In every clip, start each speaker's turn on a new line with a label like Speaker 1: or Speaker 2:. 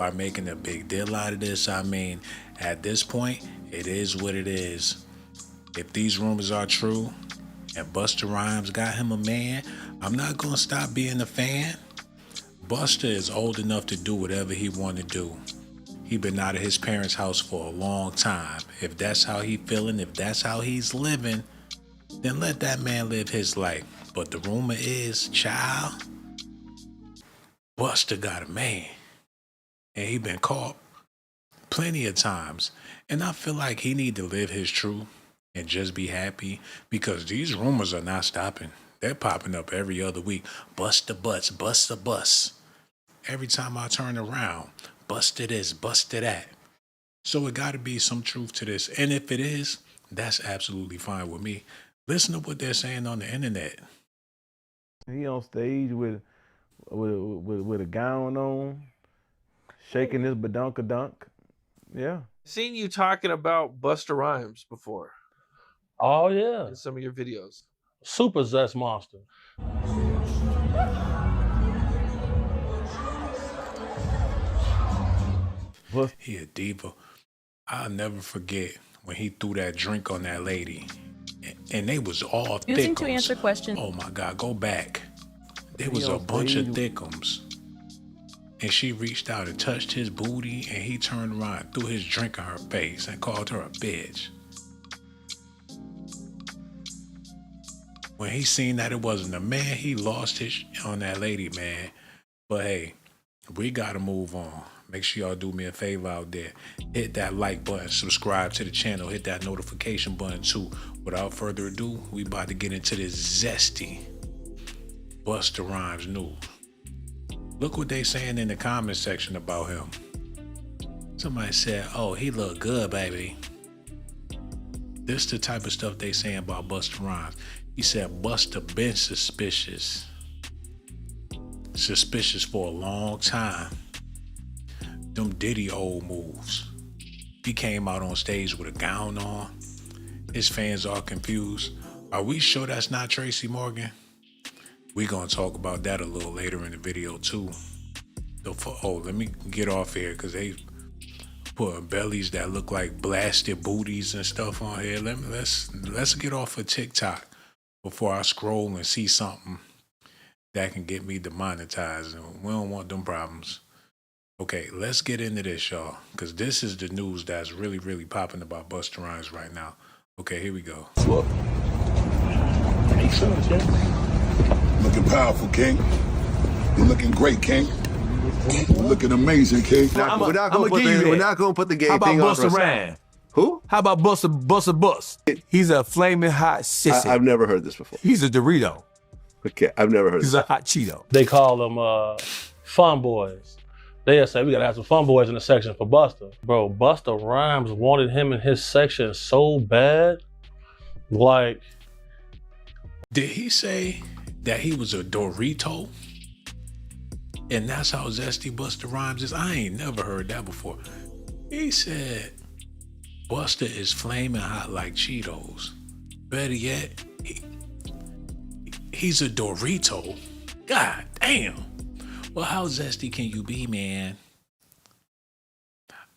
Speaker 1: are making a big deal out of this. I mean, at this point, it is what it is. If these rumors are true and Busta Rhymes got him a man, I'm not gonna stop being a fan. Busta is old enough to do whatever he want to do. He been out of his parents' house for a long time. If that's how he feeling, if that's how he's living, then let that man live his life. But the rumor is, child, Busta got a man. And he been caught plenty of times. And I feel like he need to live his truth and just be happy because these rumors are not stopping. They're popping up every other week. Busta butts, Busta bus. Every time I turn around, Busta this, Busta that. So it got to be some truth to this. And if it is, that's absolutely fine with me. Listen to what they're saying on the internet.
Speaker 2: He on stage with a gown on, shaking his badunkadunk. Yeah.
Speaker 3: Seen you talking about Busta Rhymes before
Speaker 4: Oh yeah,
Speaker 3: in some of your videos.
Speaker 4: super zest monster.
Speaker 1: He a diva. I'll never forget when he threw that drink on that lady. And they was all thickums.
Speaker 5: Using to answer questions.
Speaker 1: Oh my God, go back. There was a bunch of thickums. And she reached out and touched his booty and he turned around and threw his drink in her face and called her a bitch. When he seen that it wasn't a man, he lost his on that lady, man. But hey, we gotta move on. Make sure y'all do me a favor out there. Hit that like button, subscribe to the channel, hit that notification button too. Without further ado, we about to get into this zesty Busta Rhymes news. Look what they saying in the comment section about him. Somebody said, oh, he look good, baby. This the type of stuff they saying about Busta Rhymes. He said Busta been suspicious. Suspicious for a long time. Them Diddy old moves. He came out on stage with a gown on. His fans are confused. Are we sure that's not Tracy Morgan? We gonna talk about that a little later in the video too. Let me get off here because they put bellies that look like blasted booties and stuff on here. Let's get off of TikTok before I scroll and see something that can get me demonetized. And we don't want them problems. Okay, let's get into this, y'all, because this is the news that's really, really popping about Busta Rhymes right now. Okay, here we go.
Speaker 6: Look. Looking powerful, King. You're looking great, King. You're looking amazing, King.
Speaker 7: We're not gonna put the gay
Speaker 8: How about
Speaker 7: thing on.
Speaker 8: Busta Rhymes?
Speaker 7: Who?
Speaker 8: How about Busta Bus? He's a flaming hot sissy.
Speaker 7: I've never heard this before.
Speaker 8: He's a Dorito.
Speaker 7: Okay, I've never heard
Speaker 8: He's
Speaker 7: this.
Speaker 8: a hot Cheeto.
Speaker 4: They call them fun boys. They'll say we gotta have some fun boys in the section for Busta. Bro, Busta Rhymes wanted him in his section so bad. Like,
Speaker 1: Did he say that he was a Dorito? And that's how zesty Busta Rhymes is? I ain't never heard that before. He said Busta is flaming hot like Cheetos. Better yet, he's a Dorito. God damn. Well, how zesty can you be, man?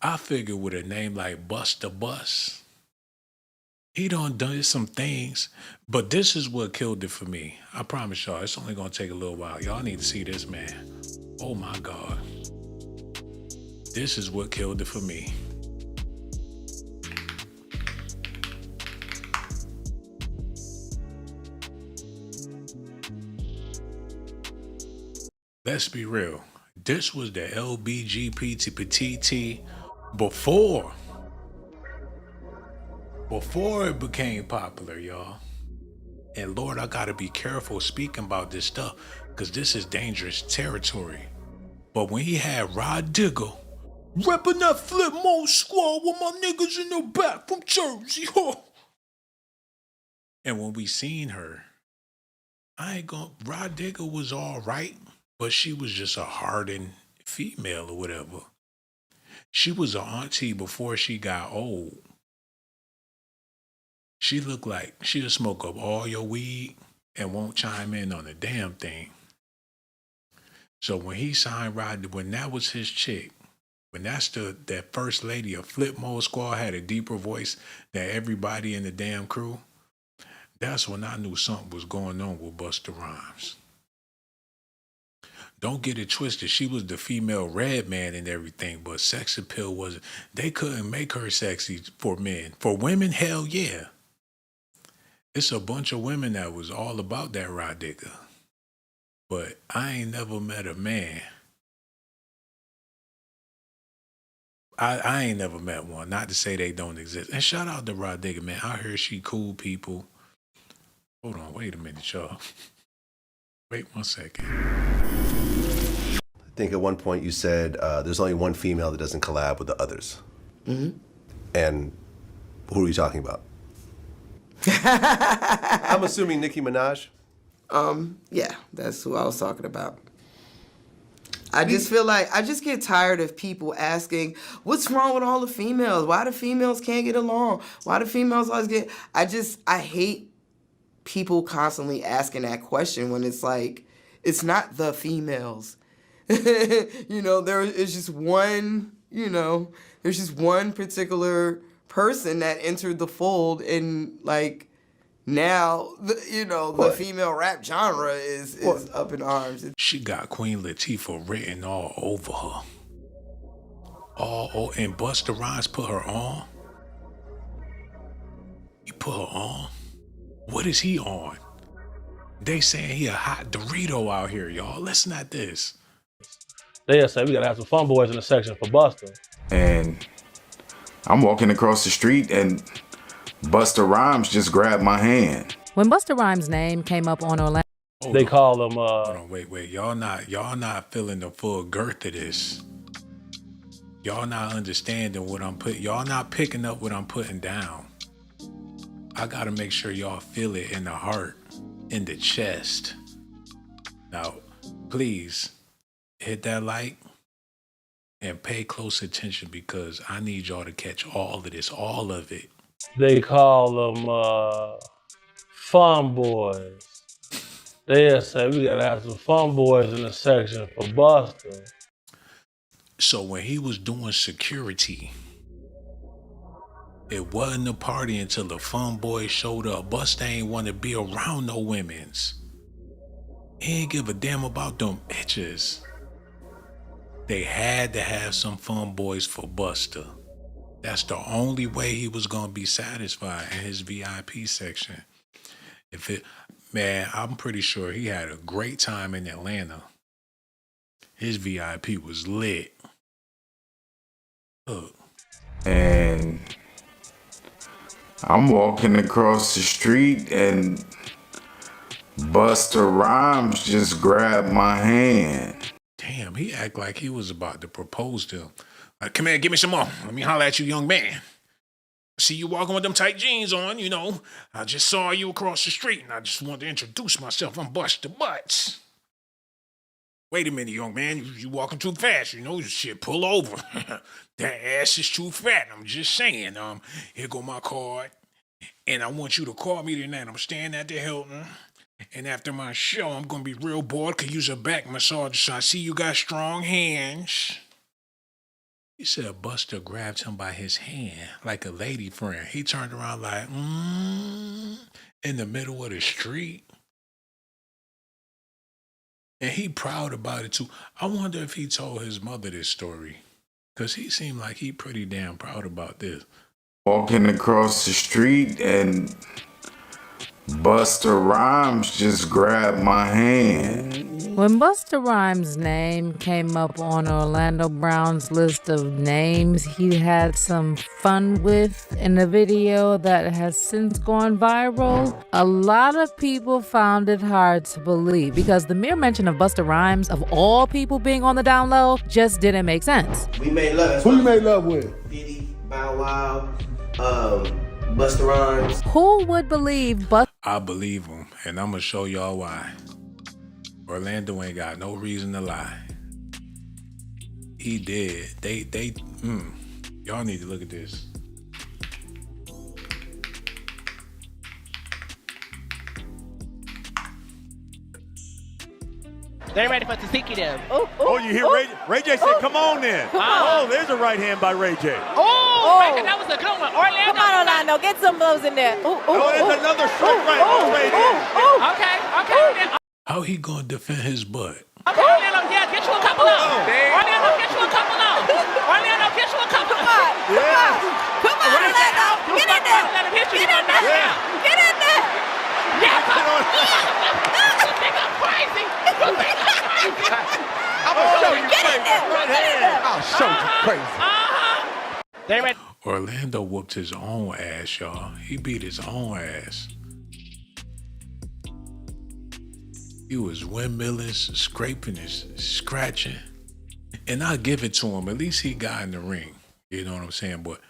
Speaker 1: I figure with a name like Busta Bus, he done some things, but this is what killed it for me. I promise y'all, it's only gonna take a little while. Y'all need to see this, man. Oh my God. This is what killed it for me. Let's be real. This was the LBGPT before it became popular, y'all. And Lord, I gotta be careful speaking about this stuff because this is dangerous territory. But when he had Rod Digger repping that Flip Mode squad with my niggas in the back from Jersey, and when we seen her, Rod Digger was all right, but she was just a hardened female or whatever. She was an auntie before she got old. She looked like she'll smoke up all your weed and won't chime in on a damn thing. So when he signed Rod, when that was his chick, When that first lady of Flip Mode Squad had a deeper voice than everybody in the damn crew, that's when I knew something was going on with Busta Rhymes. Don't get it twisted. She was the female red man and everything, but sex appeal wasn't. They couldn't make her sexy for men. For women, hell yeah. It's a bunch of women that was all about that ride digger. But I ain't never met a man. I ain't never met one. Not to say they don't exist. And shout out to Rod Digger, man. I heard she cool people. Hold on, wait a minute, y'all. Wait 1 second.
Speaker 7: I think at one point you said there's only one female that doesn't collab with the others.
Speaker 5: Mm-hmm.
Speaker 7: And who are you talking about? I'm assuming Nicki Minaj.
Speaker 5: Yeah, that's who I was talking about. I just feel like I just get tired of people asking, what's wrong with all the females? Why the females can't get along? Why the females always get... I hate people constantly asking that question when it's like, it's not the females. There is just one, there's just one particular person that entered the fold and like... Now, the female rap genre is up in arms.
Speaker 1: She got Queen Latifah written all over her. And Busta Rhymes put her on. He put her on. What is he on? They saying he a hot Dorito out here, y'all. Listen at this.
Speaker 4: They say we gotta have some fun boys in the section for Busta.
Speaker 9: And I'm walking across the street and Busta Rhymes just grabbed my hand.
Speaker 10: When Busta Rhymes' name came up on Orlando,
Speaker 4: They call him.
Speaker 1: Hold on, wait. Y'all not feeling the full girth of this. Y'all not understanding what I'm putting. Y'all not picking up what I'm putting down. I gotta make sure y'all feel it in the heart, in the chest. Now, please hit that like and pay close attention because I need y'all to catch all of this, all of it.
Speaker 4: They call them fun boys. They say we gotta have some fun boys in the section for Busta.
Speaker 1: So when he was doing security, it wasn't a party until the fun boys showed up. Busta ain't want to be around no women's. He ain't give a damn about them bitches. They had to have some fun boys for Busta. That's the only way he was gonna be satisfied in his VIP section. I'm pretty sure he had a great time in Atlanta. His VIP was lit. Look.
Speaker 9: And I'm walking across the street and Busta Rhymes just grabbed my hand.
Speaker 1: Damn, he act like he was about to propose to him. Come here, give me some more. Let me holler at you, young man. See you walking with them tight jeans on, I just saw you across the street and I just wanted to introduce myself. I'm Busta Butts. Wait a minute, young man. You walking too fast, shit, pull over. That ass is too fat. I'm just saying. Here go my card. And I want you to call me tonight. I'm staying at the Hilton. And after my show, I'm going to be real bored. Could use a back massage. So I see you got strong hands. He said Busta grabbed him by his hand like a lady friend. He turned around like, in the middle of the street. And he proud about it too. I wonder if he told his mother this story. Because he seemed like he pretty damn proud about this.
Speaker 9: Walking across the street and Busta Rhymes just grabbed my hand.
Speaker 10: when Busta Rhymes' name came up on Orlando Brown's list of names he had some fun with in a video that has since gone viral, a lot of people found it hard to believe because the mere mention of Busta Rhymes, of all people being on the down low, just didn't make sense.
Speaker 5: We made love.
Speaker 2: Who you made love with?
Speaker 5: Diddy, Bow Wow, Busta Rhymes.
Speaker 10: Who would believe Busta?
Speaker 1: I believe him, and I'm gonna show y'all why. Orlando ain't got no reason to lie. He did. Y'all need to look at this.
Speaker 11: They ready for Tasiki them.
Speaker 12: Oh, you hear Ray J say, come on then. Oh, there's a right hand by Ray J.
Speaker 11: That was a good one. Orlando.
Speaker 13: Come on, Orlando. Get some blows in there.
Speaker 12: There's another strike right on Ray J.
Speaker 11: Okay.
Speaker 1: How he gonna defend his butt?
Speaker 11: Okay, Orlando, yeah, get you a couple of. Orlando, get you a couple of. Orlando, get you a couple of.
Speaker 13: Come on, Orlando. Get in there.
Speaker 11: Let him hit you. Get in there.
Speaker 13: Get in there.
Speaker 11: Yeah, you think I'm crazy? You think I'm crazy?
Speaker 12: I'm gonna show you crazy. Right hand.
Speaker 8: I'll show you crazy.
Speaker 11: They ready.
Speaker 1: Orlando whooped his own ass, y'all. He beat his own ass. He was windmilling, scraping, and scratching. And I give it to him. At least he got in the ring. You know what I'm saying? But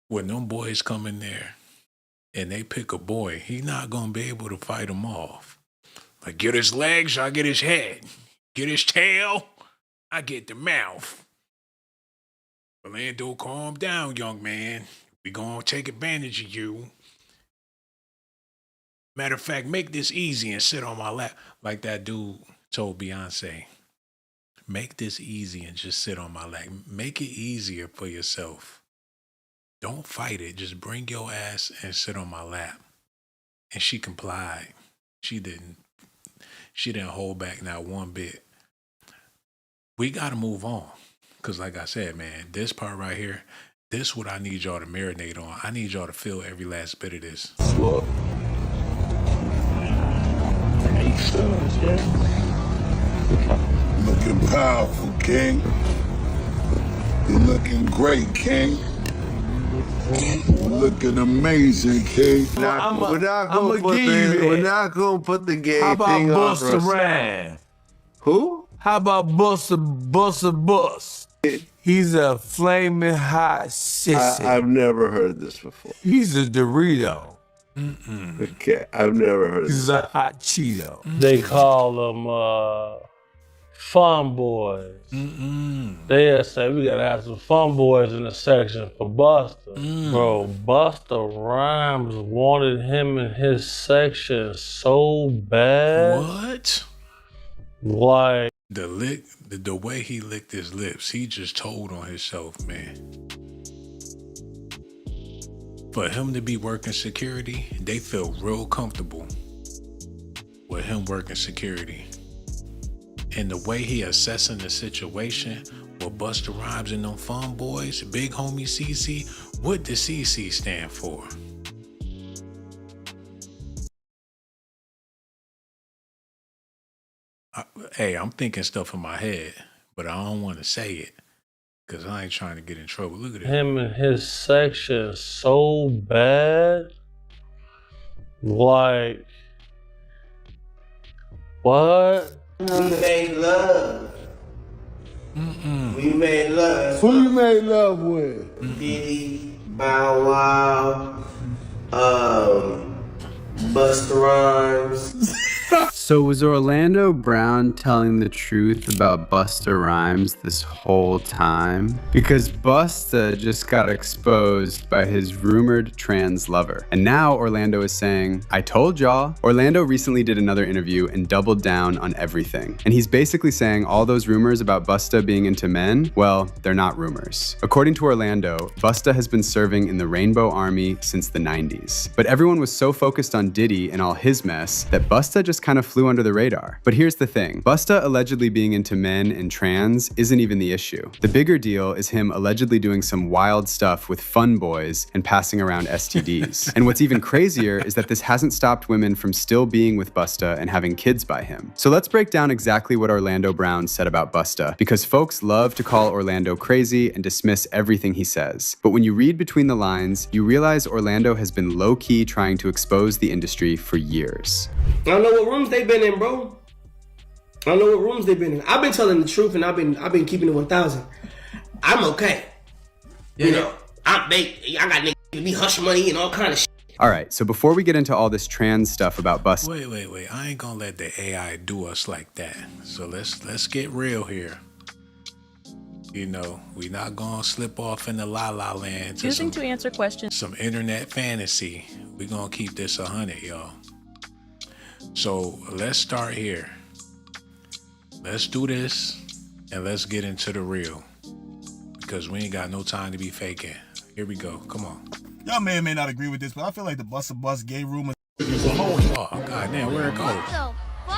Speaker 1: when them boys come in there and they pick a boy, he not going to be able to fight him off. Like, get his legs, I get his head. Get his tail, I get the mouth. Orlando, calm down, young man. We going to take advantage of you. Matter of fact, make this easy and sit on my lap. Like that dude told Beyonce. Make this easy and just sit on my lap. Make it easier for yourself. Don't fight it. Just bring your ass and sit on my lap. And she complied. She didn't hold back not one bit. We got to move on. Because like I said, man, this part right here, this is what I need y'all to marinate on. I need y'all to feel every last bit of this.
Speaker 6: Look. Looking powerful, King. You're looking great, King. Looking amazing, King.
Speaker 9: We're not gonna put the gay
Speaker 8: How about
Speaker 9: thing on
Speaker 8: Busta
Speaker 9: us.
Speaker 8: Rhymes?
Speaker 9: Who?
Speaker 8: How about Busta? He's a flaming hot sissy.
Speaker 9: I've never heard this before.
Speaker 8: He's a Dorito.
Speaker 9: Okay, I've never heard
Speaker 8: He's
Speaker 9: this.
Speaker 8: a hot Cheeto.
Speaker 4: They call them fun boys. They say we gotta have some fun boys in the section for Busta. Bro, Busta Rhymes wanted him in his section so bad.
Speaker 1: What?
Speaker 4: Like
Speaker 1: the way he licked his lips, he just told on himself, man. For him to be working security, they feel real comfortable with him working security. And the way he assessing the situation with Busta Rhymes and them fun boys, big homie CC, what does CC stand for? Hey, I'm thinking stuff in my head, but I don't want to say it because I ain't trying to get in trouble. Look at it.
Speaker 4: him in his section so bad. Like, what?
Speaker 5: We made love. We made love.
Speaker 6: Who you made love with?
Speaker 5: Diddy, Bow Wow, Busta Rhymes.
Speaker 14: So was Orlando Brown telling the truth about Busta Rhymes this whole time? Because Busta just got exposed by his rumored trans lover. And now Orlando is saying, I told y'all. Orlando recently did another interview and doubled down on everything. And he's basically saying all those rumors about Busta being into men, well, they're not rumors. According to Orlando, Busta has been serving in the Rainbow Army since the 90s. But everyone was so focused on Diddy and all his mess that Busta just kind of flew under the radar. But here's the thing, Busta allegedly being into men and trans isn't even the issue. The bigger deal is him allegedly doing some wild stuff with fun boys and passing around STDs. And what's even crazier is that this hasn't stopped women from still being with Busta and having kids by him. So let's break down exactly what Orlando Brown said about Busta, because folks love to call Orlando crazy and dismiss everything he says. But when you read between the lines, you realize Orlando has been low-key trying to expose the industry for years.
Speaker 15: I don't know what rooms they've been in, bro. I don't know what rooms they've been in. I've been telling the truth and I've been keeping it 1,000. I'm okay. Yeah. You know, I got niggas give me hush money and all kind of shit.
Speaker 14: All right, so before we get into all this trans stuff about Busta.
Speaker 1: Wait. I ain't gonna let the AI do us like that. So let's get real here. You know, we not gonna slip off in the la-la land.
Speaker 16: Choosing to answer questions.
Speaker 1: Some internet fantasy. We gonna keep this 100, y'all. So let's start here. let's do this and let's get into the real. Because we ain't got no time to be faking. Here we go. Come on.
Speaker 16: Y'all may or may not agree with this, but I feel like the Busta Bus gay rumors.
Speaker 1: Oh, god damn, where it goes?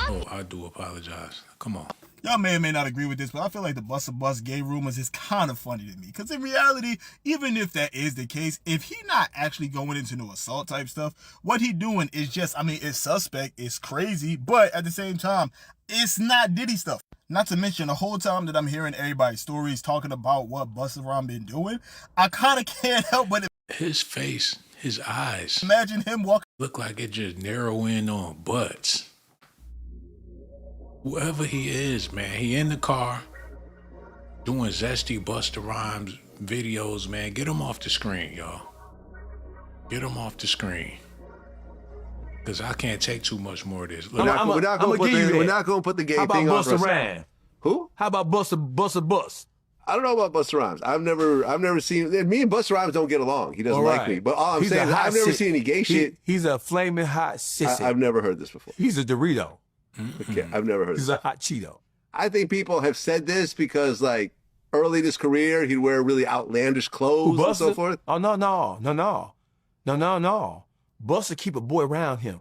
Speaker 1: Oh, I do apologize. Come on.
Speaker 16: Y'all may or may not agree with this, but I feel like the Busta Bus gay rumors is kind of funny to me. Because in reality, even if that is the case, if he not actually going into no assault type stuff, what he doing is just, I mean, it's suspect, it's crazy, but at the same time, it's not Diddy stuff. Not to mention the whole time that I'm hearing everybody's stories talking about what Busta Rhymes been doing, I kind of can't help but
Speaker 1: his face, his eyes.
Speaker 16: Imagine him walking.
Speaker 1: Look like it just narrow in on butts. Whoever he is, man, he in the car doing zesty Busta Rhymes videos, man. Get him off the screen, y'all. Get him off the screen. Because I can't take too much more of this. Look,
Speaker 7: We're not going to put the gay thing on.
Speaker 8: How about Busta Rhymes?
Speaker 7: Who?
Speaker 8: How about Busta Bus?
Speaker 7: I don't know about Busta Rhymes. I've never seen. Me and Busta Rhymes don't get along. He doesn't like me. But all I'm saying is I've never seen any gay shit.
Speaker 8: He's a flaming hot sissy.
Speaker 7: I've never heard this before.
Speaker 8: He's a Dorito.
Speaker 7: Okay, I've never heard.
Speaker 8: He's a hot Cheeto.
Speaker 7: I think people have said this because, like, early in his career, he'd wear really outlandish clothes and so forth.
Speaker 8: Oh no. Busta keep a boy around him.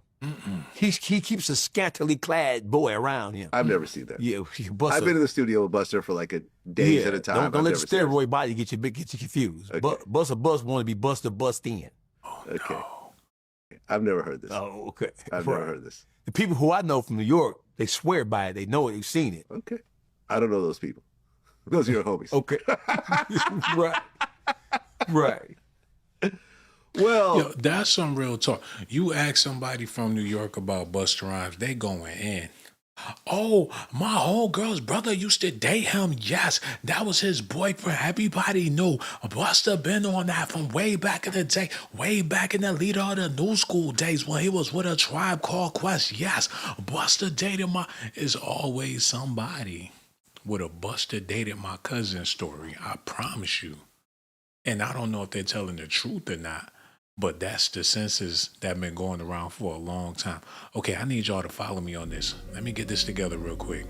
Speaker 8: He keeps a scantily clad boy around him.
Speaker 7: I've never seen that.
Speaker 8: Yeah, Busta.
Speaker 7: I've been in the studio with Buster for like days at a time.
Speaker 8: Don't let the steroid body get you confused.
Speaker 7: Okay.
Speaker 8: Busta Bus want to be Busta Bust in.
Speaker 7: Okay. I've never heard this.
Speaker 8: Oh, okay.
Speaker 7: I've never heard this.
Speaker 8: The people who I know from New York, they swear by it. They know it. They've seen it.
Speaker 7: Okay. I don't know those people. Those are your homies.
Speaker 8: Okay. Right.
Speaker 7: Well,
Speaker 1: yo, that's some real talk. You ask somebody from New York about Busta Rhymes, they going in. Oh, my old girl's brother used to date him. Yes, that was his boyfriend. Everybody knew. Busta been on that from way back in the day, way back in the leader of the new school days when he was with a Tribe Called Quest. Yes, Busta dated my... It's always somebody with a Busta dated my cousin story. I promise you. And I don't know if they're telling the truth or not. But that's the census that been going around for a long time. Okay, I need y'all to follow me on this. Let me get this together real quick.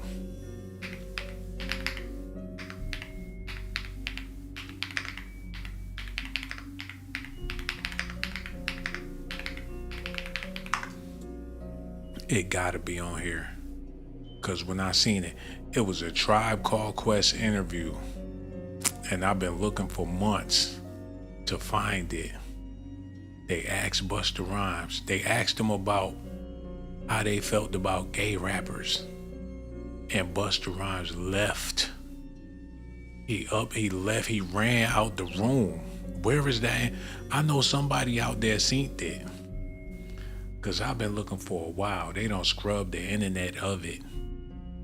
Speaker 1: It gotta be on here. Because when I seen it, it was a Tribe Called Quest interview. And I've been looking for months to find it. They asked Busta Rhymes. They asked him about how they felt about gay rappers. And Busta Rhymes left. He left. He ran out the room. Where is that? I know somebody out there seen it. Because I've been looking for a while. They don't scrub the internet of it.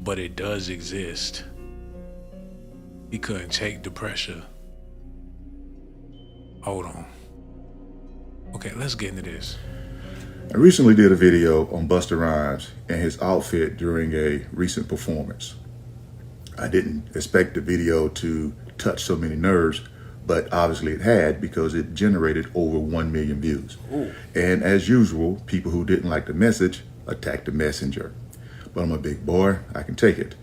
Speaker 1: But it does exist. He couldn't take the pressure. Hold on. Okay, let's get into this.
Speaker 6: I recently did a video on Busta Rhymes and his outfit during a recent performance. I didn't expect the video to touch so many nerves, but obviously it had because it generated over 1 million views. Ooh. And as usual, people who didn't like the message attacked the messenger. But I'm a big boy, I can take it.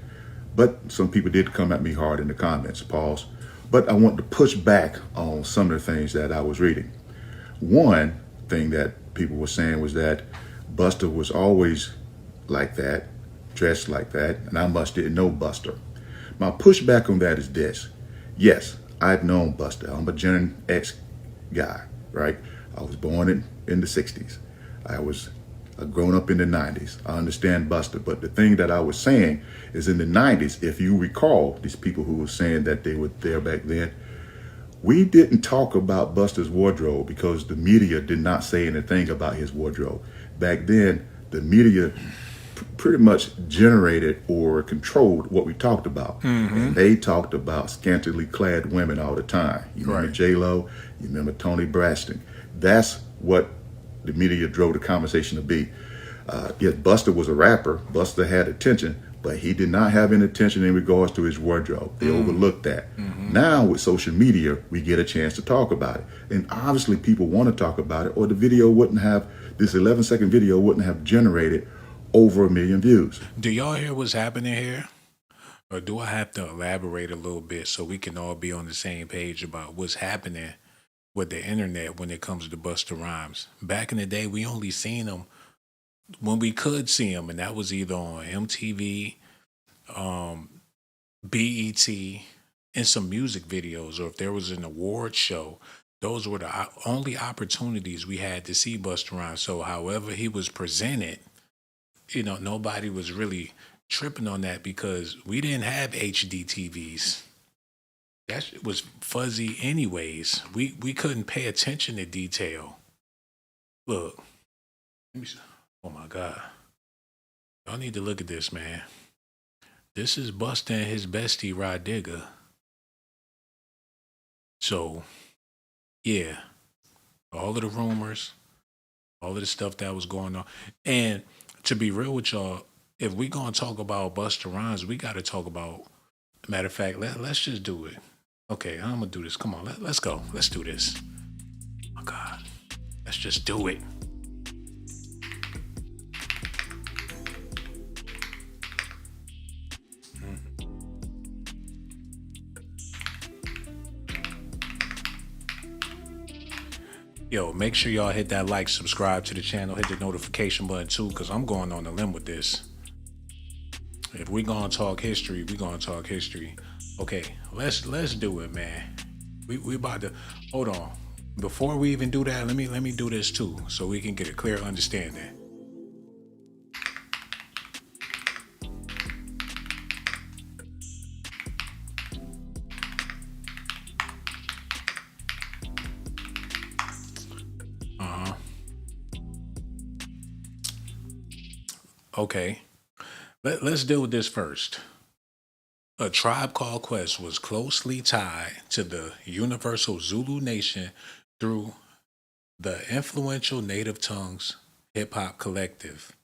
Speaker 6: But some people did come at me hard in the comments, pause. But I want to push back on some of the things that I was reading. One thing that people were saying was that Busta was always like that, dressed like that, and I must didn't know Busta. My pushback on that is this. Yes, I've known Busta. I'm a Gen X guy, right? I was born in the 60s. I was grown up in the 90s. I understand Busta, but the thing that I was saying is in the 90s, if you recall, these people who were saying that they were there back then, we didn't talk about Busta's wardrobe because the media did not say anything about his wardrobe. Back then, the media pretty much generated or controlled what we talked about. Mm-hmm. And they talked about scantily clad women all the time. You remember J-Lo, you remember Toni Braxton. That's what the media drove the conversation to be. Yes, Busta was a rapper. Busta had attention, but he did not have any attention in regards to his wardrobe. They overlooked that. Mm-hmm. Now with social media, we get a chance to talk about it. And obviously people want to talk about it or the video wouldn't have, this 11-second video wouldn't have generated over 1 million views.
Speaker 1: Do y'all hear what's happening here? Or do I have to elaborate a little bit so we can all be on the same page about what's happening with the internet when it comes to Busta Rhymes? Back in the day, we only seen him when we could see him, and that was either on MTV, BET, and some music videos, or if there was an award show. Those were the only opportunities we had to see Busta Rhymes. So however he was presented, nobody was really tripping on that because we didn't have HD TVs. That shit was fuzzy anyways. We couldn't pay attention to detail. Look, let me see. Oh my God. Y'all need to look at this, man. This is Busta and his bestie, Rod Digger. So, yeah, all of the rumors, all of the stuff that was going on. And to be real with y'all, if we going to talk about Busta Rhymes, we got to talk about, matter of fact, let's just do it. Okay, I'm going to do this. Come on, let's go. Let's do this. Oh my God. Let's just do it. Yo, make sure y'all hit that like, subscribe to the channel, hit the notification button too, because I'm going on a limb with this. If we gonna talk history, we gonna talk history. Okay, let's do it, man. We about to, hold on. Before we even do that, let me do this too, so we can get a clear understanding. Okay, let's deal with this first. A Tribe Called Quest was closely tied to the Universal Zulu Nation through the influential Native Tongues hip-hop collective.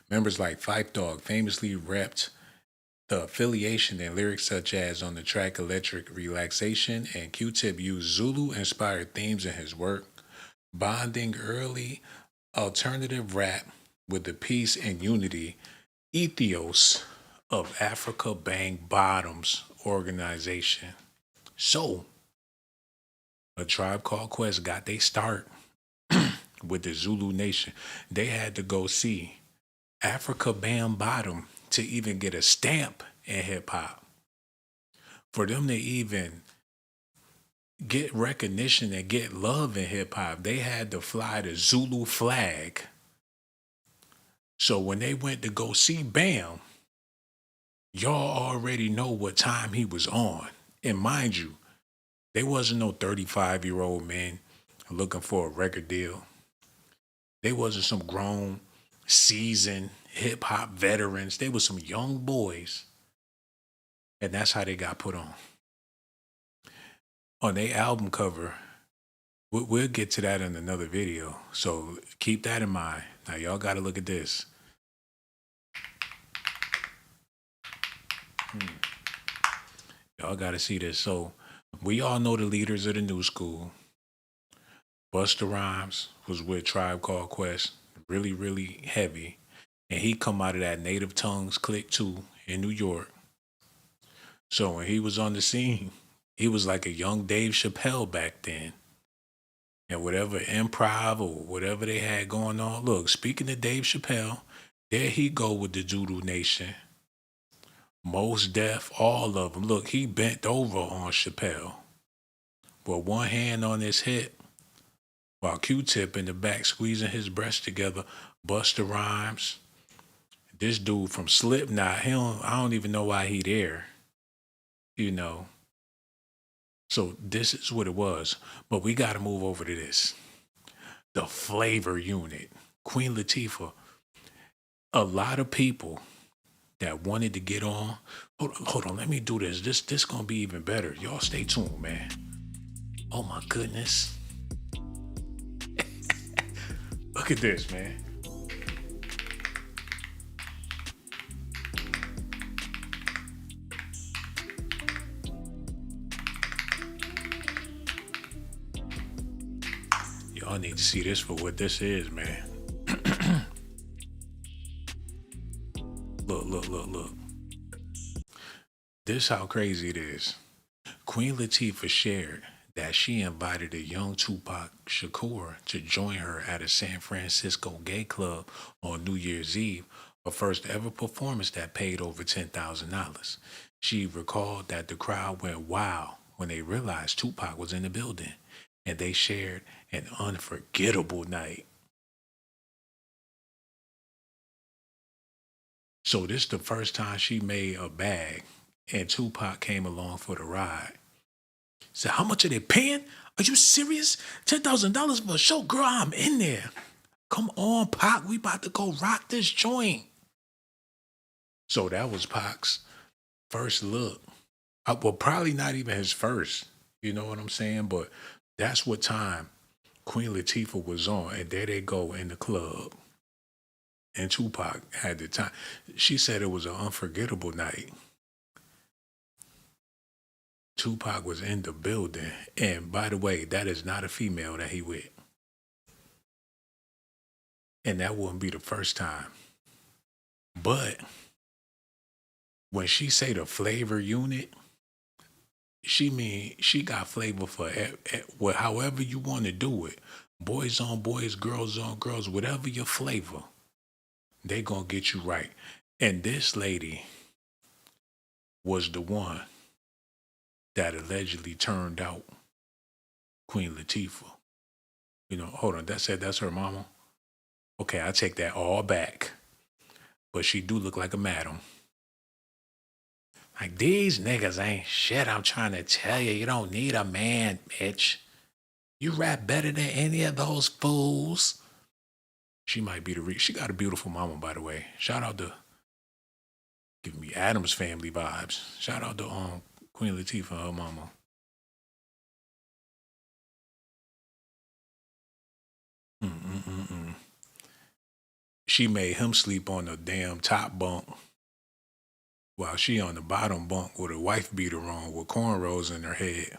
Speaker 1: Members like Phife Dawg famously repped the affiliation in lyrics such as on the track Electric Relaxation, and Q-Tip used Zulu-inspired themes in his work, bonding early alternative rap with the peace and unity ethos of Africa Bang Bottoms organization. So, A Tribe Called Quest got they start with the Zulu Nation. They had to go see Africa Bam Bottom to even get a stamp in hip hop. For them to even get recognition and get love in hip hop, they had to fly the Zulu flag. So when they went to go see Bam, y'all already know what time he was on. And mind you, they wasn't no 35-year-old men looking for a record deal. They wasn't some grown, seasoned hip-hop veterans. They was some young boys. And that's how they got put on. On their album cover, we'll get to that in another video. So keep that in mind. Now y'all got to look at this. Y'all got to see this. So we all know the leaders of the new school. Busta Rhymes was with Tribe Called Quest, really, really heavy. And he come out of that Native Tongues clique too in New York. So when he was on the scene, he was like a young Dave Chappelle back then. And whatever improv or whatever they had going on. Look, speaking of Dave Chappelle, there he go with the Zulu Nation. Mos Def, all of them. Look, he bent over on Chappelle. With one hand on his hip, while Q-Tip in the back squeezing his breast together. Busta Rhymes. This dude from Slipknot, I don't even know why he there. You know. So this is what it was. But we got to move over to this. The Flavor Unit. Queen Latifah. A lot of people that wanted to get on. Hold on, let me do this. This gonna be even better. Y'all stay tuned, man. Oh my goodness. Look at this, man. Y'all need to see this for what this is, man. Look. This how crazy it is. Queen Latifah shared that she invited a young Tupac Shakur to join her at a San Francisco gay club on New Year's Eve, her first ever performance that paid over $10,000. She recalled that the crowd went wild when they realized Tupac was in the building, and they shared an unforgettable night. So this the first time she made a bag, and Tupac came along for the ride. Said, how much are they paying? Are you serious? $10,000 for a show? Girl, I'm in there. Come on, Pac. We about to go rock this joint. So that was Pac's first look. Well, probably not even his first. You know what I'm saying? But that's what time Queen Latifah was on. And there they go in the club. And Tupac had the time. She said it was an unforgettable night. Tupac was in the building. And by the way, that is not a female that he with. And that wouldn't be the first time. But when she say the flavor unit, she mean she got flavor for however you want to do it. Boys on boys, girls on girls, whatever your flavor, they gonna get you right. And this lady was the one that allegedly turned out Queen Latifah. You know, hold on, that's her mama? Okay, I take that all back. But she do look like a madam. Like, these niggas ain't shit. I'm trying to tell you, you don't need a man, bitch. You rap better than any of those fools. She might be she got a beautiful mama, by the way. Shout out to, giving me Addams Family vibes. Shout out to Queen Latifah and her mama. She made him sleep on the damn top bunk while she on the bottom bunk with a wife beater on with cornrows in her head.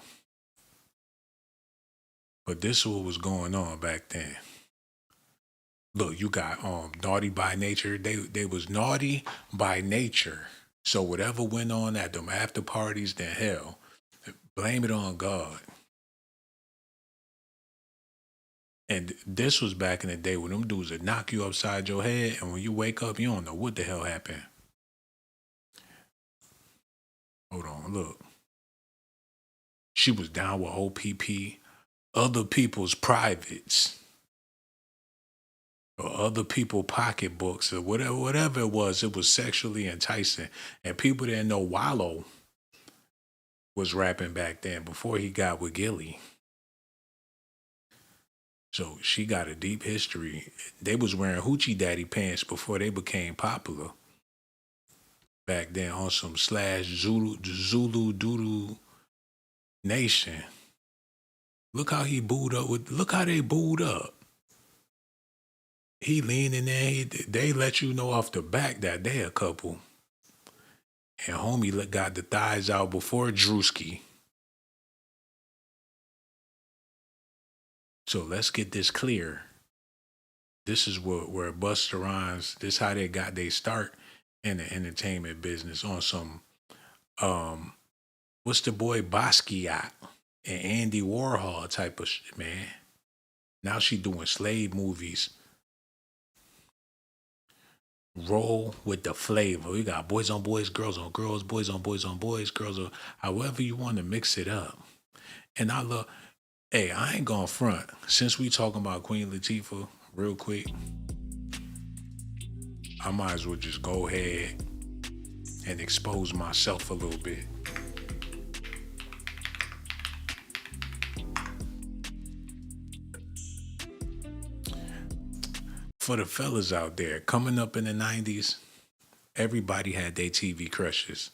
Speaker 1: But this is what was going on back then. Look, you got naughty by nature. They was naughty by nature. So whatever went on at them after parties, then hell, blame it on God. And this was back in the day when them dudes would knock you upside your head, and when you wake up, you don't know what the hell happened. Hold on, look. She was down with OPP, other people's privates, or other people's pocketbooks, or whatever it was sexually enticing. And people didn't know Wallow was rapping back then before he got with Gilly. So she got a deep history. They was wearing hoochie daddy pants before they became popular. Back then on some /Zulu Doodoo Nation. Look how he booed up look how they booed up. He leaning there, they let you know off the back that they a couple. And homie got the thighs out before Drewski. So let's get this clear. This is where Busta Rhymes, this how they got their start in the entertainment business on some, what's the boy Basquiat and Andy Warhol type of shit, man. Now she doing slave movies. Roll with the flavor. We got boys on boys, girls on girls, boys on boys on boys, girls on, however you want to mix it up. And I love, hey, I ain't gonna front. Since we talking about Queen Latifah real quick, I might as well just go ahead and expose myself a little bit. For the fellas out there, coming up in the 90s, everybody had their TV crushes.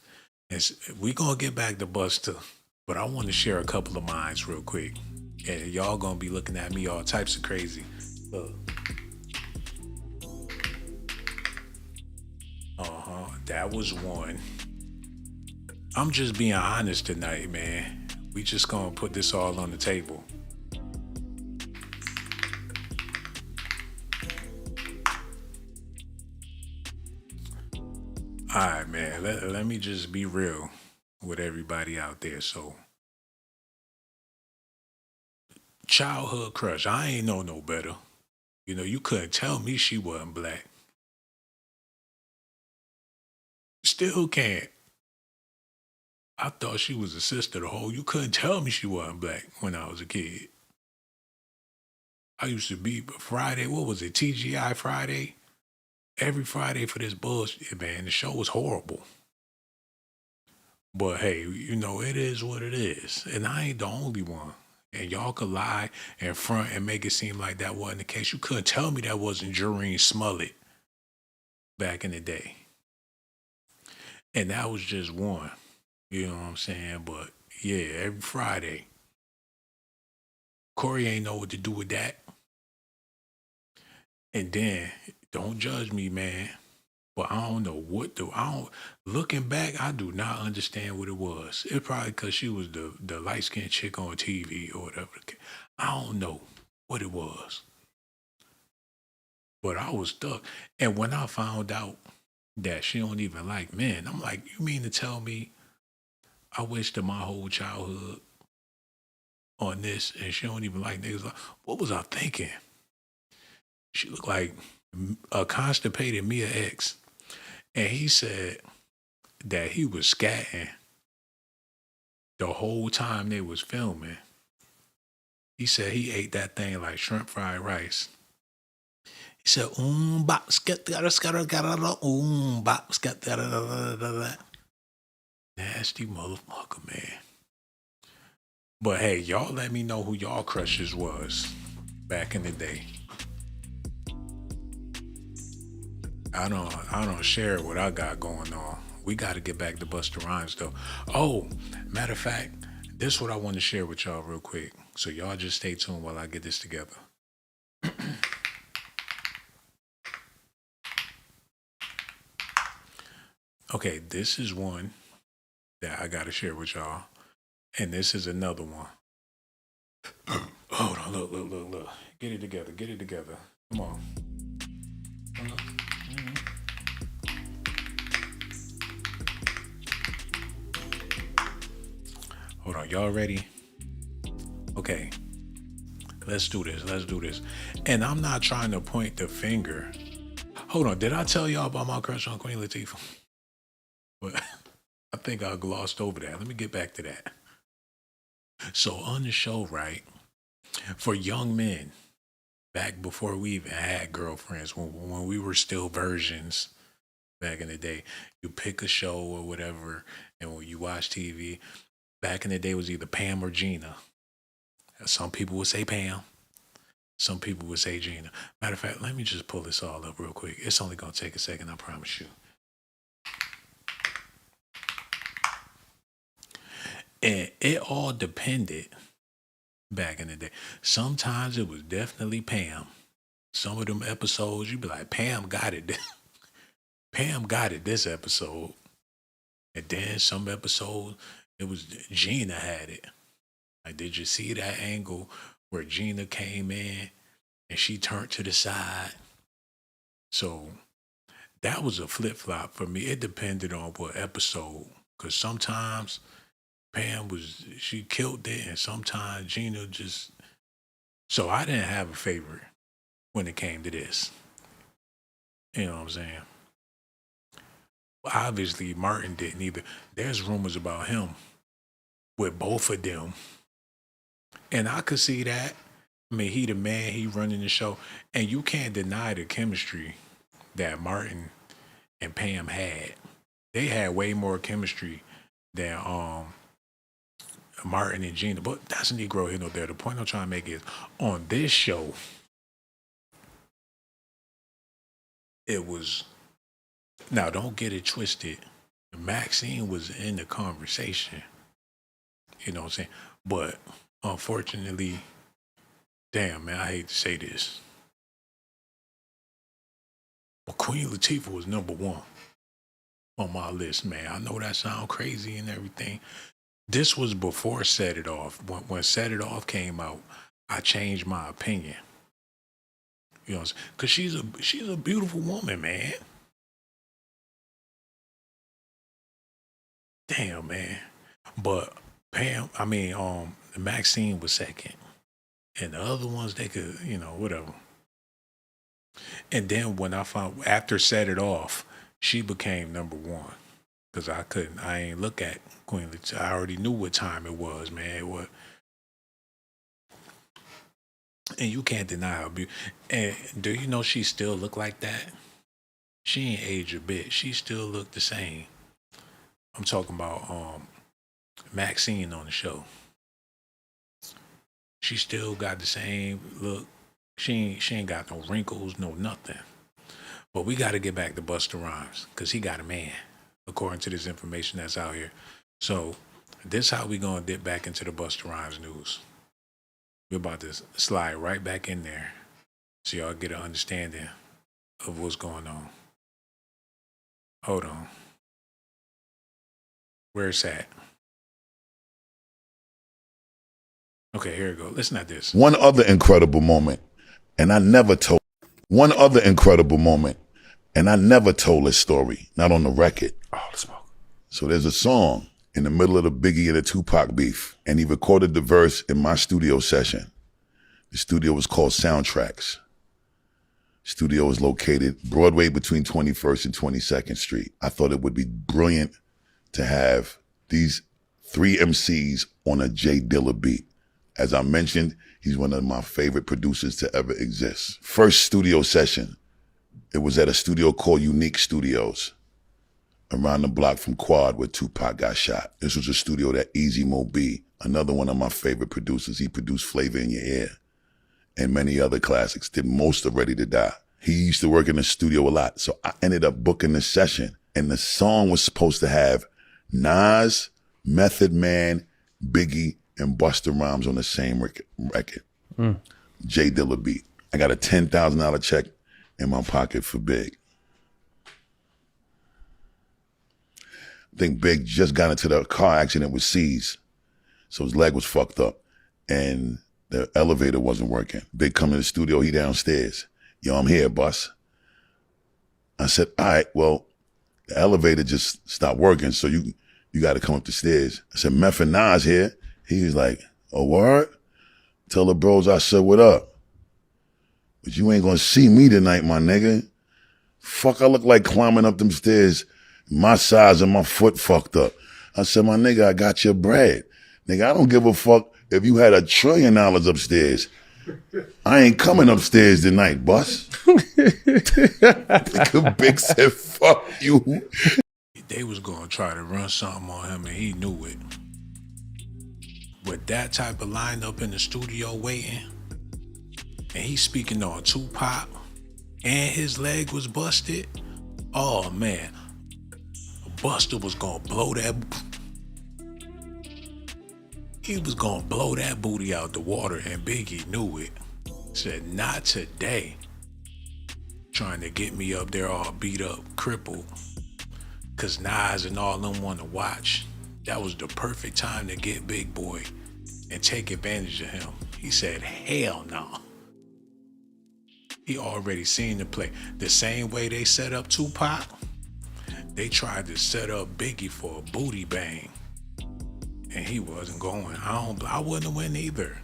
Speaker 1: And we gonna get back to Busta, but I want to share a couple of mine real quick. And y'all gonna be looking at me all types of crazy. Look. That was one. I'm just being honest tonight, man. We just gonna put this all on the table. All right, man. Let me just be real. with everybody out there. So, childhood crush. I ain't know no better. You know, you couldn't tell me she wasn't black. Still can't. I thought she was a sister the whole. You couldn't tell me she wasn't black when I was a kid. I used to be Friday. What was it? TGI Friday. Every Friday for this bullshit, man. The show was horrible. But hey, you know, it is what it is. And I ain't the only one. And y'all could lie and front and make it seem like that wasn't the case. You couldn't tell me that wasn't Jareen Smollett back in the day. And that was just one. You know what I'm saying? But yeah, every Friday. Corey ain't know what to do with that. And then, don't judge me, man. But I don't know looking back, I do not understand what it was. It's probably because she was the light-skinned chick on TV or whatever. I don't know what it was. But I was stuck. And when I found out that she don't even like men, I'm like, you mean to tell me I wasted my whole childhood on this and she don't even like niggas? What was I thinking? She looked like a constipated Mia X. And he said that he was scatting the whole time they was filming. He said he ate that thing like shrimp fried rice. He said, bop, bop, nasty motherfucker, man. But hey, y'all let me know who y'all crushes was back in the day. I don't share what I got going on. We got to get back to Busta Rhymes though. Oh, matter of fact, this is what I want to share with y'all real quick. So y'all just stay tuned while I get this together. Okay, this is one that I got to share with y'all. And this is another one. Hold on, look. Get it together. Come on. Hold on, y'all ready? Okay. Let's do this. And I'm not trying to point the finger. Hold on, did I tell y'all about my crush on Queen Latifah? But I think I glossed over that. Let me get back to that. So on the show, right, for young men, back before we even had girlfriends, when we were still virgins back in the day, you pick a show or whatever, and when you watch TV, back in the day it was either Pam or Gina. Some people would say Pam. Some people would say Gina. Matter of fact, let me just pull this all up real quick. It's only going to take a second, I promise you. And it all depended back in the day. Sometimes it was definitely Pam. Some of them episodes, you'd be like, Pam got it. Pam got it this episode. And then some episodes, it was Gina had it. Like, did you see that angle where Gina came in and she turned to the side? So that was a flip-flop for me. It depended on what episode. Because sometimes Pam she killed it, and sometimes Gina just... So I didn't have a favorite when it came to this. You know what I'm saying? Obviously, Martin didn't either. There's rumors about him with both of them. And I could see that. I mean, he the man, he running the show. And you can't deny the chemistry that Martin and Pam had. They had way more chemistry than Martin and Gina. But that's Negro here, no there. The point I'm trying to make is, on this show, it was... Now, don't get it twisted. Maxine was in the conversation. You know what I'm saying? But unfortunately, damn, man, I hate to say this, but Queen Latifah was number one on my list, man. I know that sounds crazy and everything. This was before Set It Off. When Set It Off came out, I changed my opinion. You know what I'm saying? Because she's a beautiful woman, man. Damn, man. But Maxine was second. And the other ones, they could, whatever. And then when I found, after Set It Off, she became number one. Because I ain't look at Queen Latifah. I already knew what time it was, man. And you can't deny her beauty. And do you know she still look like that? She ain't aged a bit. She still look the same. I'm talking about Maxine on the show. She still got the same look. She ain't got no wrinkles, no nothing. But we got to get back to Busta Rhymes because he got a man, according to this information that's out here. So this how we gonna dip back into the Busta Rhymes news. We're about to slide right back in there so y'all get an understanding of what's going on. Hold on. Where's that? Okay, here we go. Listen to this.
Speaker 17: One other incredible moment, and I never told this story, not on the record. Oh, the smoke. So there's a song in the middle of the Biggie and the Tupac beef, and he recorded the verse in my studio session. The studio was called Soundtracks. Studio is located Broadway between 21st and 22nd Street. I thought it would be brilliant to have these three MCs on a Jay Dilla beat. As I mentioned, he's one of my favorite producers to ever exist. First studio session, it was at a studio called Unique Studios, around the block from Quad where Tupac got shot. This was a studio that Easy Mo B, another one of my favorite producers, he produced Flavor in Your Ear and many other classics, did most of Ready to Die. He used to work in the studio a lot, so I ended up booking the session, and the song was supposed to have Nas, Method Man, Biggie, and Busta Rhymes on the same record. Jay Dilla beat. I got a $10,000 check in my pocket for Big. I think Big just got into the car accident with C's, so his leg was fucked up, and the elevator wasn't working. Big come to the studio, he downstairs. Yo, I'm here, boss. I said, all right, well, the elevator just stopped working, so you got to come up the stairs. I said, Meth and Nas here. He was like, oh, word? Tell the bros I said, what up? But you ain't gonna see me tonight, my nigga. Fuck, I look like climbing up them stairs, my size and my foot fucked up. I said, my nigga, I got your bread. Nigga, I don't give a fuck if you had $1 trillion upstairs. I ain't coming upstairs tonight, boss. Big said, fuck you.
Speaker 1: They was gonna try to run something on him and he knew it. With that type of lineup in the studio waiting, and he's speaking on Tupac, and his leg was busted, oh man, Busta was gonna blow that. He was gonna blow that booty out the water, and Biggie knew it. Said, not today. Trying to get me up there all beat up, crippled. Cause Nas and all them wanna watch. That was the perfect time to get Big Boy and take advantage of him. He said, hell no. He already seen the play. The same way they set up Tupac, they tried to set up Biggie for a booty bang. And he wasn't going. I wouldn't have went either.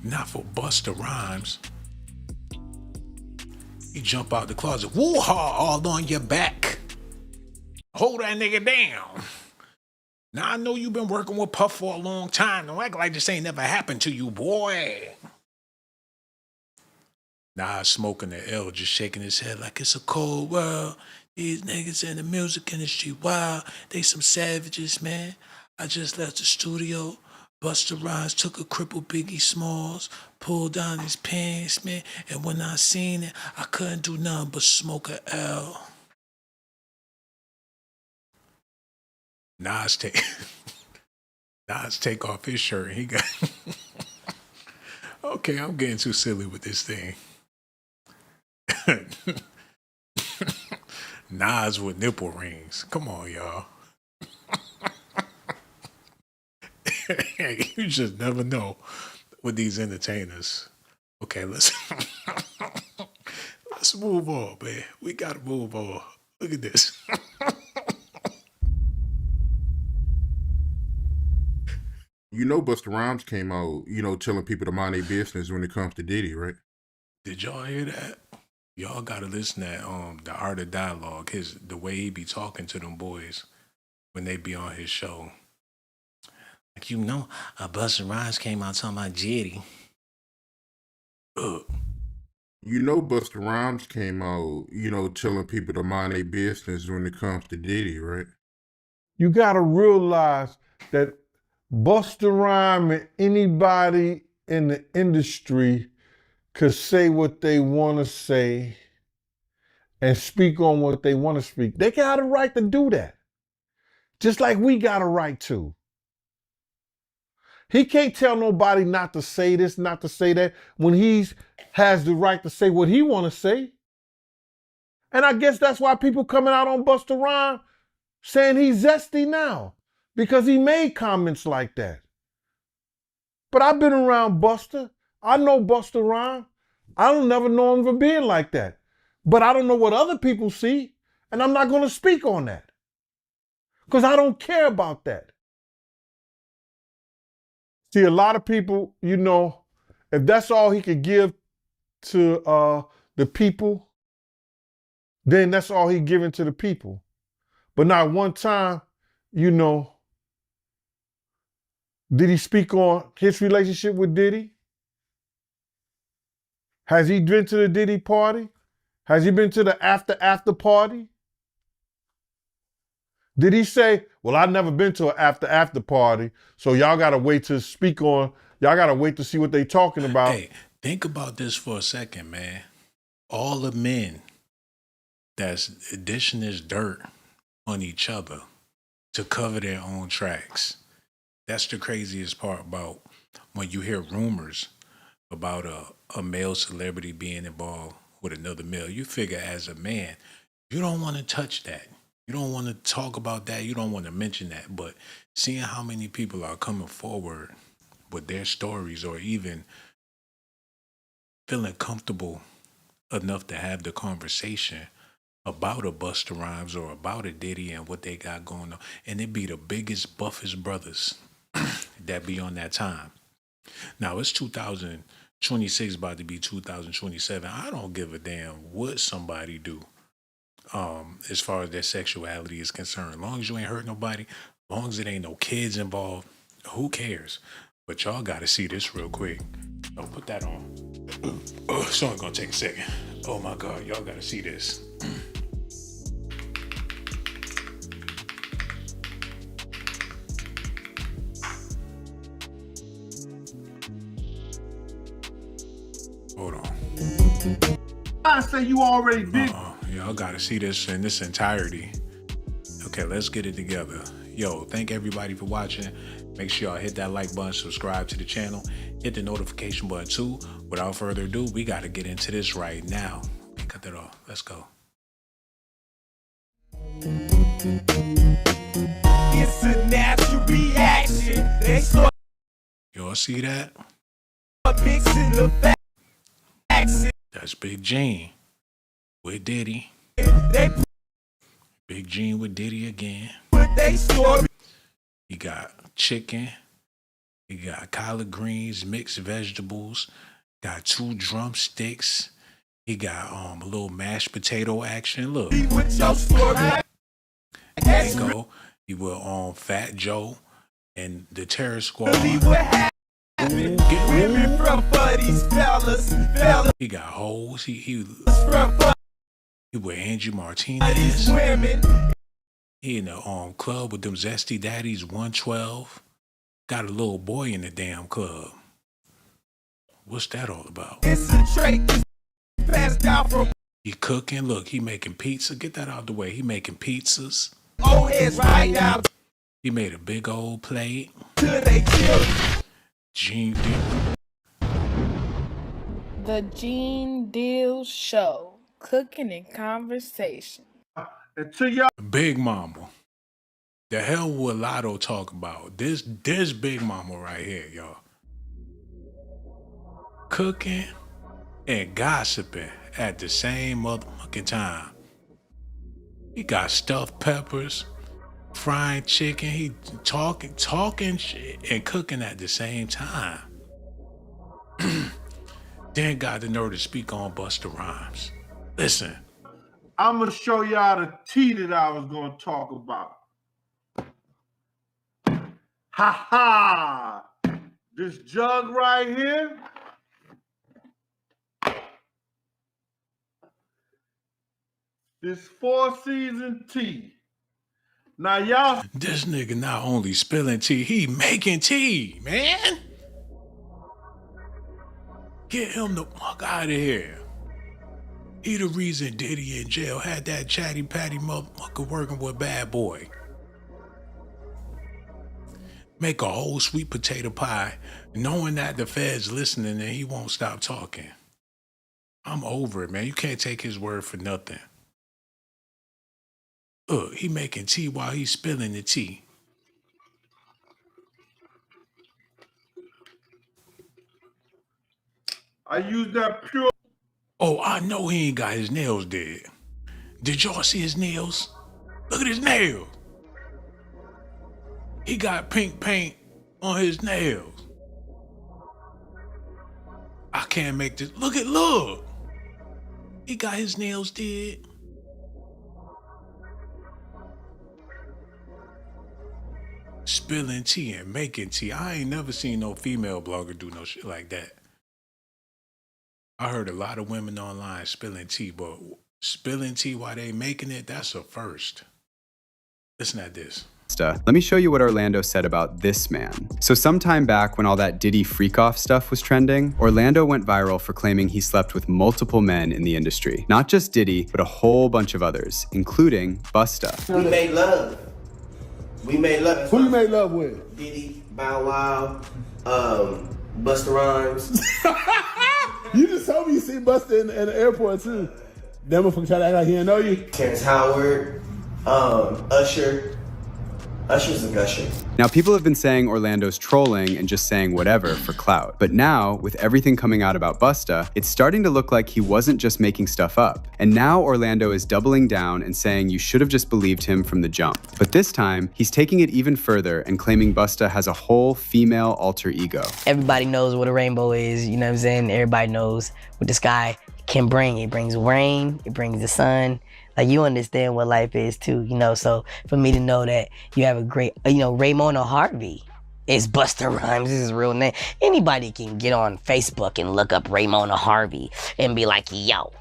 Speaker 1: Not for Busta Rhymes. He jump out the closet, woo-haw, all on your back. Hold that nigga down. Now I know you've been working with Puff for a long time. Don't act like this ain't never happened to you, boy. Nas smoking the L, just shaking his head like it's a cold world. These niggas in the music industry, wow, they some savages, man. I just left the studio. Busta Rhymes took a crippled Biggie Smalls, pulled down his pants, man. And when I seen it, I couldn't do nothing but smoke a L. Nas take off his shirt. He got okay. I'm getting too silly with this thing. Nas with nipple rings. Come on, y'all. You just never know with these entertainers. Okay, let's move on, man. We gotta move on. Look at this.
Speaker 18: You know Busta Rhymes came out, telling people to mind their business when it comes to Diddy, right?
Speaker 1: Did y'all hear that? Y'all gotta listen to the Art of Dialogue, the way he be talking to them boys when they be on his show. Like, Busta Rhymes came out talking about Diddy.
Speaker 18: You know Busta Rhymes came out, telling people to mind their business when it comes to Diddy, right?
Speaker 19: You gotta realize that Busta Rhymes and anybody in the industry could say what they want to say and speak on what they want to speak. They got a right to do that. Just like we got a right to. He can't tell nobody not to say this, not to say that, when he has the right to say what he want to say. And I guess that's why people coming out on Busta Rhymes saying he's zesty now, because he made comments like that. But I've been around Busta. I know Busta Rhymes. I don't never know him for being like that. But I don't know what other people see, and I'm not going to speak on that. Because I don't care about that. See, a lot of people, if that's all he could give to the people, then that's all he giving to the people. But not one time, did he speak on his relationship with Diddy? Has he been to the Diddy party? Has he been to the after party? Did he say, well, I've never been to an after party, so y'all gotta wait to speak on, y'all gotta wait to see what they talking about.
Speaker 1: Hey, think about this for a second, man. All the men that's dishing this dirt on each other to cover their own tracks. That's the craziest part about when you hear rumors about a male celebrity being involved with another male. You figure as a man, you don't want to touch that. You don't want to talk about that. You don't want to mention that. But seeing how many people are coming forward with their stories, or even feeling comfortable enough to have the conversation about a Busta Rhymes or about a Diddy and what they got going on. And it be the biggest, buffest brothers that be on that time. Now it's 2026, about to be 2027. I don't give a damn what somebody do as far as their sexuality is concerned. As long as you ain't hurt nobody, as long as it ain't no kids involved, who cares? But y'all got to see this real quick. Oh, put that on. Oh, it's only going to take a second. Oh my God, y'all got to see this. Hold on.
Speaker 19: I say you already did.
Speaker 1: Y'all got to see this in this entirety. Okay, let's get it together. Yo, thank everybody for watching. Make sure y'all hit that like button, subscribe to the channel, hit the notification button too. Without further ado, we got to get into this right now. Okay, cut that off. Let's go.
Speaker 20: It's a natural reaction. They start
Speaker 1: Y'all see that?
Speaker 20: mixing the facts.
Speaker 1: That's Big Gene with Diddy. Big Gene with Diddy again. He got chicken. He got collard greens, mixed vegetables. Got 2 drumsticks. He got a little mashed potato action. Look. There you go. He will on Fat Joe and the Terror Squad. He got hoes. He with Angie Martinez. He in the club with them Zesty Daddies 112. Got a little boy in the damn club. What's that all about?
Speaker 20: It's a trait passed down from
Speaker 1: He cooking. Look, he making pizza. Get that out the way. He making pizzas.
Speaker 20: old heads right now.
Speaker 1: He made a big old plate.
Speaker 20: Till they kill.
Speaker 1: Gene
Speaker 21: The Gene Deal Show, cooking and conversation.
Speaker 1: Big Mama. The hell will Lotto talk about? This Big Mama right here, y'all. Cooking and gossiping at the same motherfucking time. He got stuffed peppers. frying chicken. He talking shit and cooking at the same time. Then got the nerve to speak on Busta Rhymes. Listen.
Speaker 19: I'm gonna show y'all the tea that I was gonna talk about. Ha ha! This jug right here. This 4-season tea. Now y'all.
Speaker 1: This nigga not only spilling tea, he making tea, man. Get him the fuck out of here. He the reason Diddy in jail had that chatty patty motherfucker working with Bad Boy. Make a whole sweet potato pie, knowing that the Fed's listening and he won't stop talking. I'm over it, man. You can't take his word for nothing. Look, he making tea while he's spilling the tea.
Speaker 19: I use that pure.
Speaker 1: Oh, I know he ain't got his nails did. Did y'all see his nails? Look at his nails. He got pink paint on his nails. I can't make this. Look. He got his nails did. Spilling tea and making tea. I ain't never seen no female blogger do no shit like that. I heard a lot of women online spilling tea, but spilling tea while they making it, that's a first. Listen at this.
Speaker 14: Let me show you what Orlando said about this man. So sometime back when all that Diddy freak-off stuff was trending, Orlando went viral for claiming he slept with multiple men in the industry. Not just Diddy, but a whole bunch of others, including Busta.
Speaker 15: We made love.
Speaker 19: Who you made love with?
Speaker 15: Diddy, Bow Wow, Busta Rhymes.
Speaker 19: You just told me you see Busta in the airport too. That motherfucker try to act like he didn't know you.
Speaker 15: Terrence Howard, Usher. Usher's a gusher.
Speaker 14: Now, people have been saying Orlando's trolling and just saying whatever for clout. But now, with everything coming out about Busta, it's starting to look like he wasn't just making stuff up. And now Orlando is doubling down and saying you should have just believed him from the jump. But this time, he's taking it even further and claiming Busta has a whole female alter ego.
Speaker 3: Everybody knows what a rainbow is, you know what I'm saying? Everybody knows what the sky can bring. It brings rain, it brings the sun. Like, you understand what life is too, you know? So for me to know that you have a great, Raymona Harvey is Busta Rhymes, is his real name. Anybody can get on Facebook and look up Raymona Harvey and be like, yo,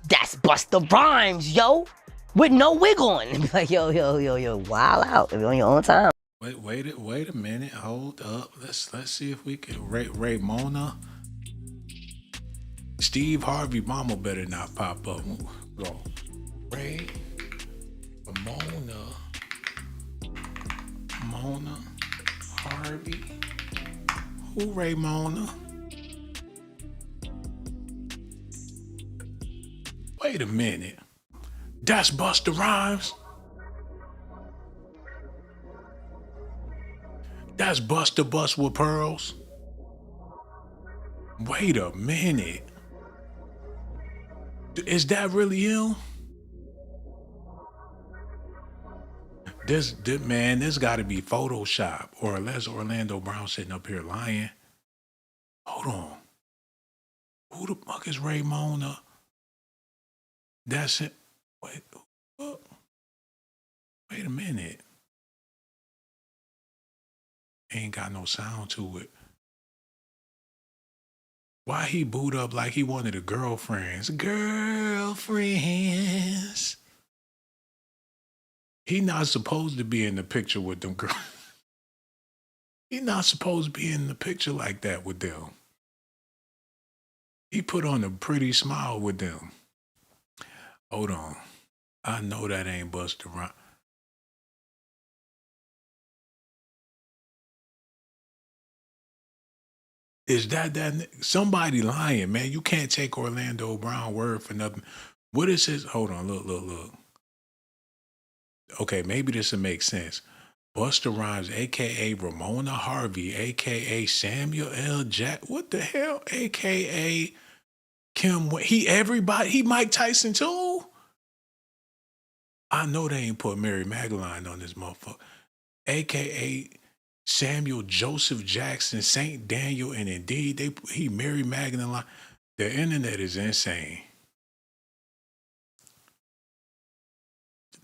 Speaker 3: that's Busta Rhymes, yo, with no wig on. And be like, yo, wild out on your own time.
Speaker 1: Wait a minute, hold up. Let's see if we can Raymona. Steve Harvey mama better not pop up. Go. Mona Harvey. Who Raymona? Wait a minute. That's Busta Rhymes. That's Busta Bust with Pearls. Wait a minute. Is that really him? This got to be Photoshop, or unless Orlando Brown sitting up here lying. Hold on. Who the fuck is Raymona? That's it. Wait a minute. Ain't got no sound to it. Why he boot up like he wanted a girlfriends? Girlfriends. He not supposed to be in the picture with them girls. He not supposed to be in the picture like that with them. He put on a pretty smile with them. Hold on. I know that ain't Busta Rhymes. Is that somebody lying, man? You can't take Orlando Brown word for nothing. What is his? Hold on, look. Okay, maybe this will make sense. Busta Rhymes, a.k.a. Ramona Harvey, a.k.a. Samuel L. Jack. What the hell? A.k.a. Kim. He Mike Tyson too? I know they ain't put Mary Magdalene on this motherfucker. AKA Samuel Joseph Jackson, Saint Daniel, and indeed he Mary Magdalene. The internet is insane.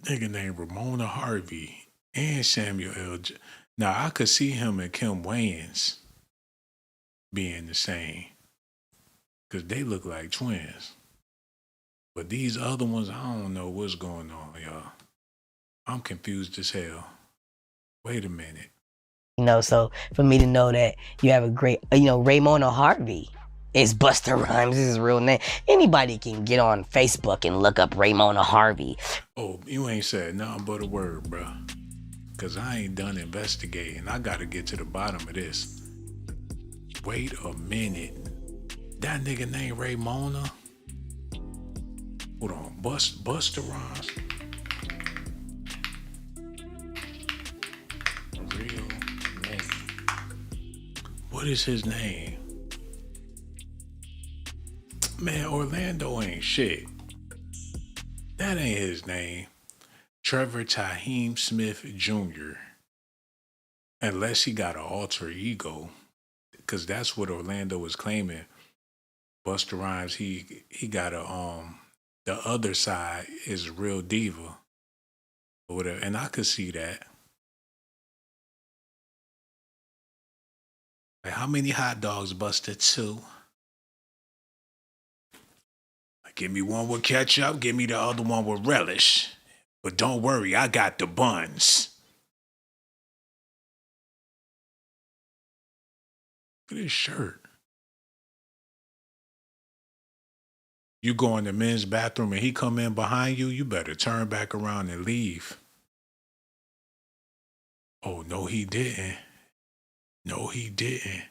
Speaker 1: Nigga named Ramona Harvey and Samuel L. Now I could see him and Kim Wayans being the same because they look like twins. But these other ones, I don't know what's going on, y'all. I'm confused as hell. Wait a minute.
Speaker 3: So for me to know that you have a great, Raymona Harvey is Busta Rhymes, is his real name. Anybody can get on Facebook and look up Raymona Harvey.
Speaker 1: Oh, you ain't said nothing but a word, bro. Because I ain't done investigating. I got to get to the bottom of this. Wait a minute. That nigga named Raymona? Hold on. Busta Rhymes. Real name. What is his name? Man, Orlando ain't shit. That ain't his name. Trevor Taheem Smith Jr. Unless he got an alter ego. Because that's what Orlando was claiming. Busta Rhymes, he got the other side is real diva. Or whatever. And I could see that. Like, how many hot dogs, Busta? 2? Like, give me one with ketchup, give me the other one with relish. But don't worry, I got the buns. Look at his shirt. You go in the men's bathroom and he come in behind you, you better turn back around and leave. Oh, no, he didn't. No, he didn't.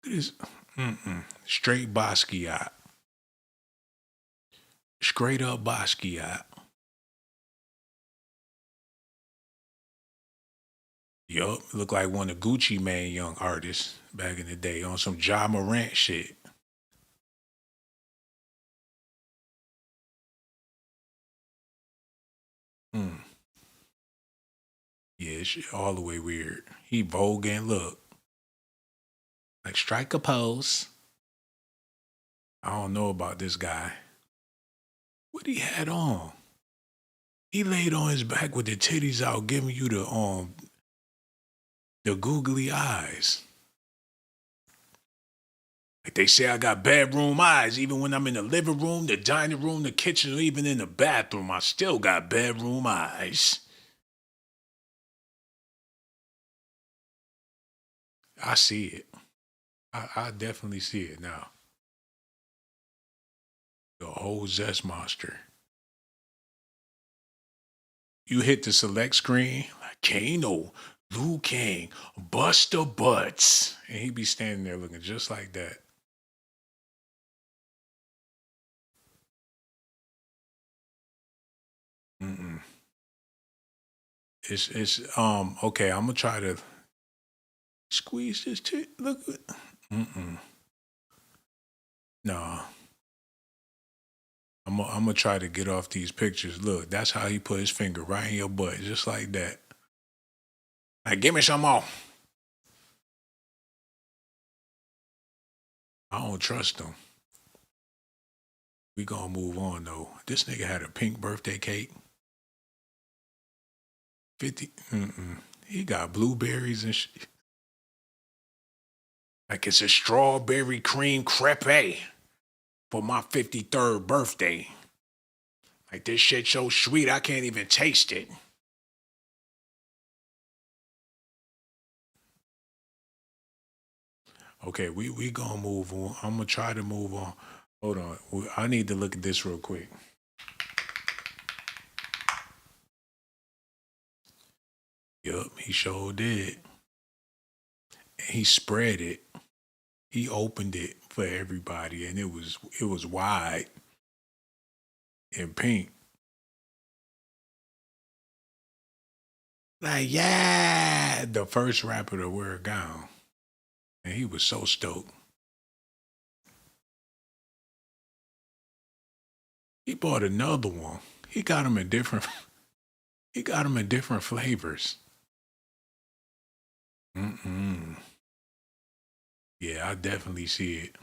Speaker 1: This, straight Basquiat. Straight up Basquiat. Yup, look like one of Gucci Mane young artists back in the day on some Ja Morant shit. Yeah, it's all the way weird. He Vogue and look. Like, strike a pose. I don't know about this guy. What he had on? He laid on his back with the titties out, giving you the googly eyes. Like they say I got bedroom eyes. Even when I'm in the living room, the dining room, the kitchen, or even in the bathroom, I still got bedroom eyes. I see it. I definitely see it now. The whole Zest monster. You hit the select screen, like Kano, Liu Kang, Buster Butts. And he be standing there looking just like that. It's okay, I'm gonna try to squeeze this tit. Look. No. I'm gonna try to get off these pictures. Look, that's how he put his finger right in your butt, just like that. Like, give me some more. I don't trust him. We gonna move on though. This nigga had a pink birthday cake. 50. He got blueberries and shit. Like it's a strawberry cream crepe for my 53rd birthday. Like this shit so sweet I can't even taste it. Okay, we gonna move on. I'm gonna try to move on. Hold on. I need to look at this real quick. Yup, he sure did. And he spread it. He opened it for everybody, and it was wide and pink. Like, yeah, the first rapper to wear a gown. And he was so stoked. He bought another one. He got them in different. He got them in different flavors. Yeah, I definitely see it.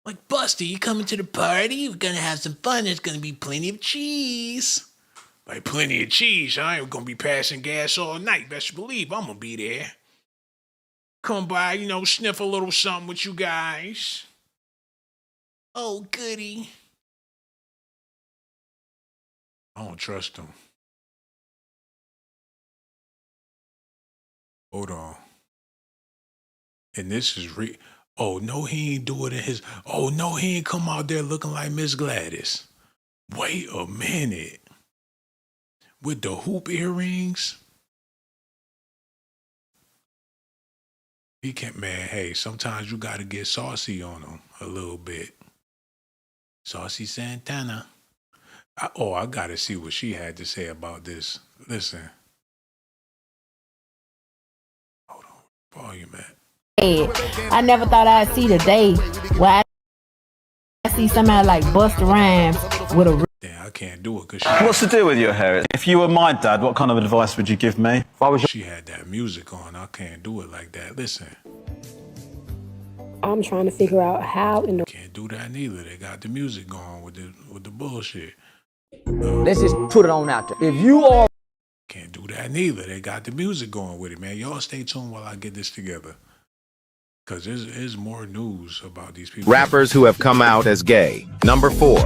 Speaker 1: Like, Busta, you coming to the party? We're gonna have some fun. There's gonna be plenty of cheese. Like, plenty of cheese. I ain't gonna be passing gas all night. Best believe I'm gonna be there. Come by, sniff a little something with you guys. Oh, goody. I don't trust him. Hold on. And this is oh, no, he ain't do it in his. Oh, no, he ain't come out there looking like Miss Gladys. Wait a minute. With the hoop earrings? He can't, man, hey, sometimes you gotta get saucy on him a little bit. Saucy Santana. I gotta see what she had to say about this. Listen. Hold on. Volume at.
Speaker 2: I never thought I'd see the day where I see somebody like Busta Rhymes with a.
Speaker 1: Damn, I can't do it because
Speaker 22: What's the deal with your hair? If you were my dad, what kind of advice would you give me? If I was
Speaker 1: she had that music on. I can't do it like that. Listen.
Speaker 2: I'm trying to figure out how in the.
Speaker 1: Can't do that neither. They got the music going with the bullshit.
Speaker 23: Let's just put it on out there. If you are.
Speaker 1: Can't do that neither. They got the music going with it, man. Y'all stay tuned while I get this together. Because there's more news about these people.
Speaker 24: Rappers who have come out as gay. Number 4,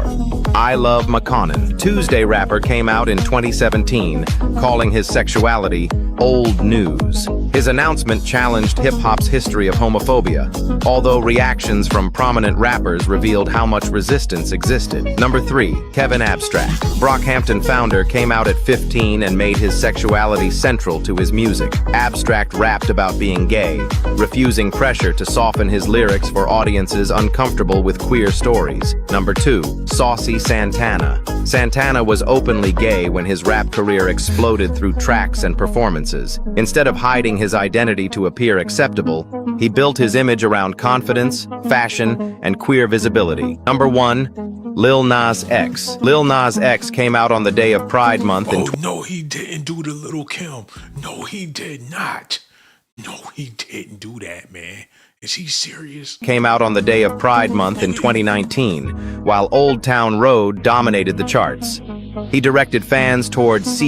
Speaker 24: I Love McConaughey. Tuesday rapper came out in 2017, calling his sexuality old news. His announcement challenged hip-hop's history of homophobia, although reactions from prominent rappers revealed how much resistance existed. Number 3, Kevin Abstract. Brockhampton founder came out at 15 and made his sexuality central to his music. Abstract rapped about being gay, refusing pressure to soften his lyrics for audiences uncomfortable with queer stories. Number 2, Saucy Santana. Santana was openly gay when his rap career exploded through tracks and performances. Instead of hiding his identity to appear acceptable, he built his image around confidence, fashion, and queer visibility. Number 1, Lil Nas X. Lil Nas X came out on the day of Pride Month in.
Speaker 1: No, he didn't do the Little Kim. No, he did not. No, he didn't do that, man. Is he serious?
Speaker 24: Came out on the day of Pride Month in 2019, while Old Town Road dominated the charts. He directed fans towards